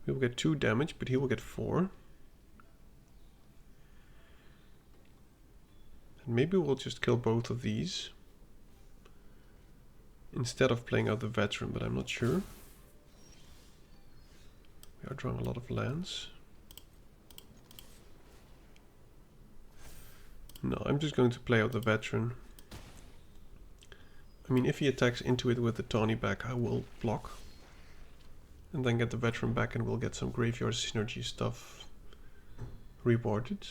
We will get 2 damage, but he will get 4. And maybe we'll just kill both of these instead of playing out the veteran, but I'm not sure. We are drawing a lot of lands. No, I'm just going to play out the veteran. I mean, if he attacks into it with the Tawny back, I will block. And then get the veteran back and we'll get some graveyard synergy stuff rewarded.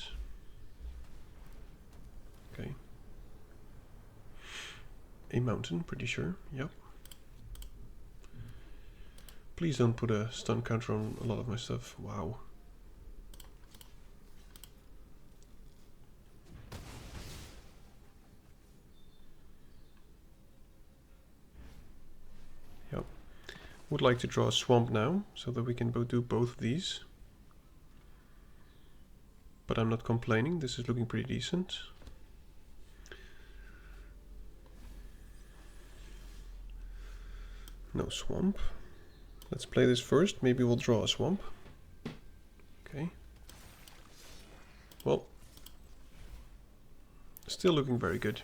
Okay. A mountain, pretty sure. Yep. Please don't put a stun counter on a lot of my stuff. Wow. Yep. Would like to draw a swamp now, so that we can do both of these. But I'm not complaining, this is looking pretty decent. No swamp. Let's play this first, maybe we'll draw a swamp. Okay. Well, still looking very good.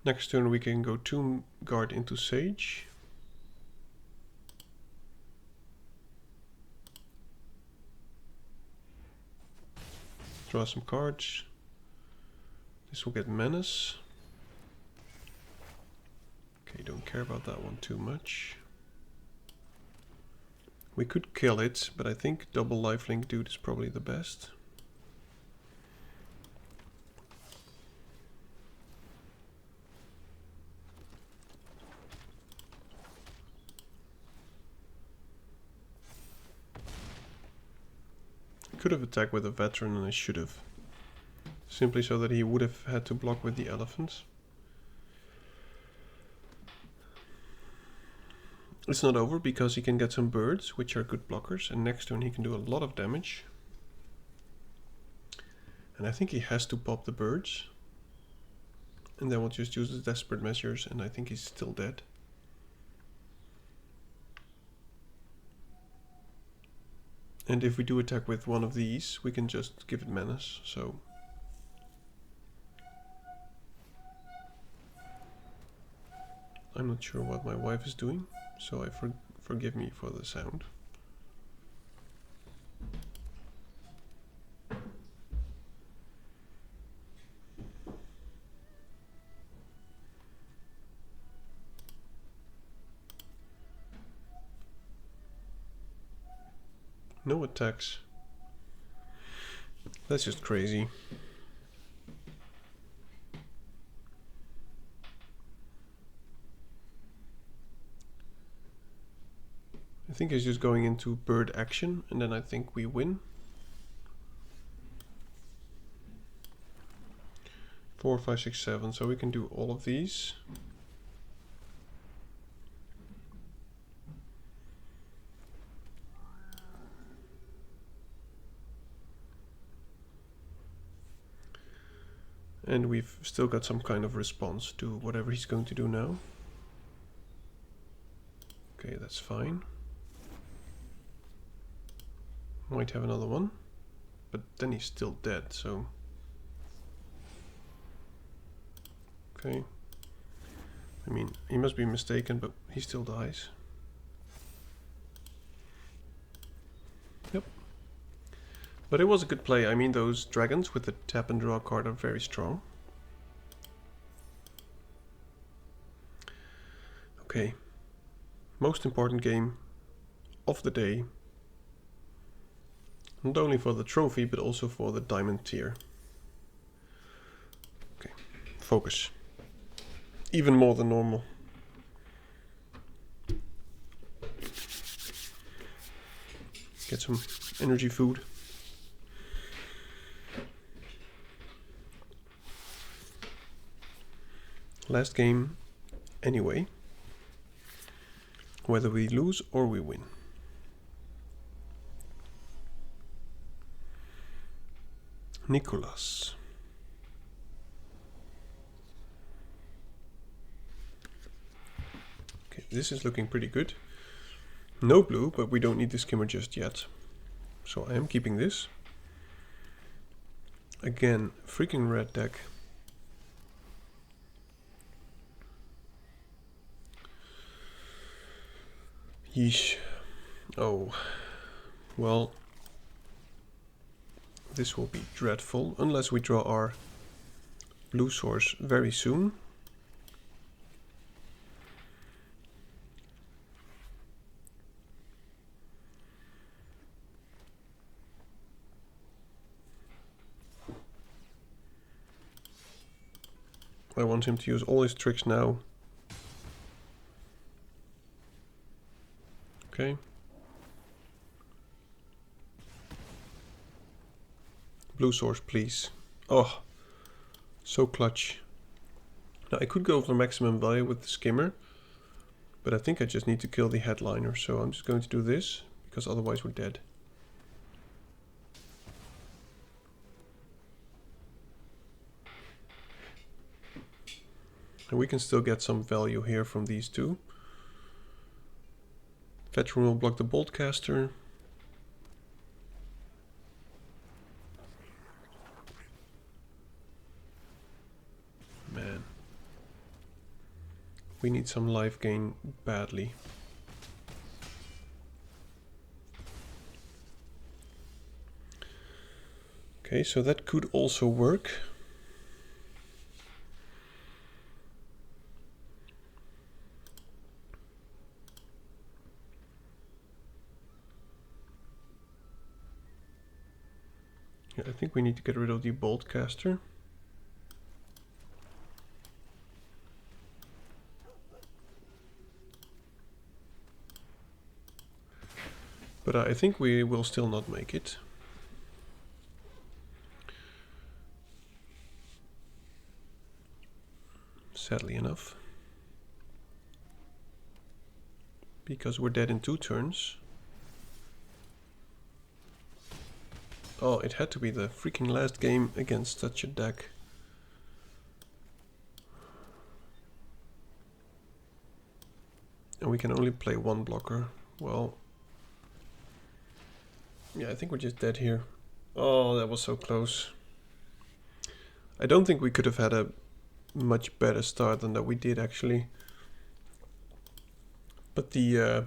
Next turn we can go Tomb Guard into Sage. Draw some cards. This will get Menace. Okay, don't care about that one too much. We could kill it, but I think double lifelink dude is probably the best. Could have attacked with a veteran and I should have. Simply so that he would have had to block with the elephants. It's not over because he can get some birds, which are good blockers, and next turn he can do a lot of damage. And I think he has to pop the birds. And then we'll just use the desperate measures, and I think he's still dead. And if we do attack with one of these, we can just give it menace, so... I'm not sure what my wife is doing, so forgive me for the sound. No attacks. That's just crazy. I think he's just going into bird action, and then I think we win. 4, 5, 6, 7, so we can do all of these. And we've still got some kind of response to whatever he's going to do now. Okay, that's fine. Might have another one, but then he's still dead, so... Okay. I mean, he must be mistaken, but he still dies. Yep. But it was a good play. I mean, those dragons with the tap and draw card are very strong. Okay. Most important game of the day. Not only for the trophy, but also for the diamond tier. Okay, focus. Even more than normal. Get some energy food. Last game anyway. Whether we lose or we win. Nicholas. Okay, this is looking pretty good. No blue, but we don't need the skimmer just yet. So I am keeping this. Again, freaking red deck. Yeesh. Oh, Well, this will be dreadful unless we draw our blue source very soon. I want him to use all his tricks now. Okay. Blue source, please. Oh, so clutch. Now I could go for maximum value with the skimmer, but I think I just need to kill the headliner, so I'm just going to do this, because otherwise we're dead. And we can still get some value here from these two. Veteran will block the Boltcaster. Man. We need some life gain badly. Okay, so that could also work. Yeah, I think we need to get rid of the Boltcaster. But I think we will still not make it. Sadly enough. Because we're dead in 2 turns. Oh, it had to be the freaking last game against such a deck. And we can only play 1 blocker. Well... yeah, I think we're just dead here. Oh, that was so close. I don't think we could have had a much better start than that we did, actually. But the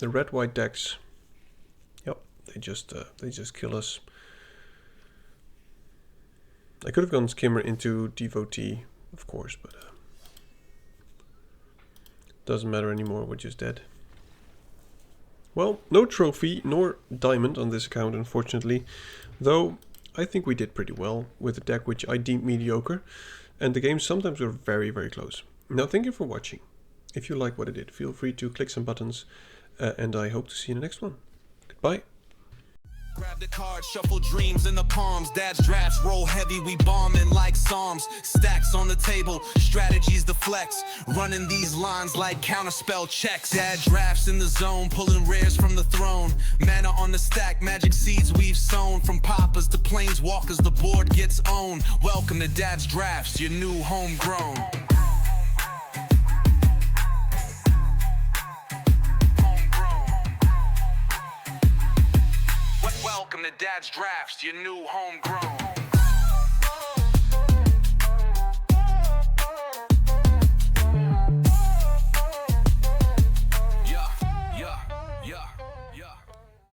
red-white decks, yep, they just kill us. I could have gone skimmer into devotee, of course, but doesn't matter anymore. We're just dead. Well, no trophy nor diamond on this account, unfortunately, though I think we did pretty well with a deck which I deemed mediocre, and the games sometimes were very, very close. Now, thank you for watching. If you like what I did, feel free to click some buttons, and I hope to see you in the next one. Goodbye. Grab the card, shuffle dreams in the palms. Dad's drafts roll heavy, we bombing like psalms. Stacks on the table, strategies to flex. Running these lines like counterspell checks. Dad drafts in the zone, pulling rares from the throne. Mana on the stack, magic seeds we've sown. From poppers to planeswalkers, the board gets owned. Welcome to Dad's drafts, your new homegrown. Welcome to Dad's drafts, your new homegrown.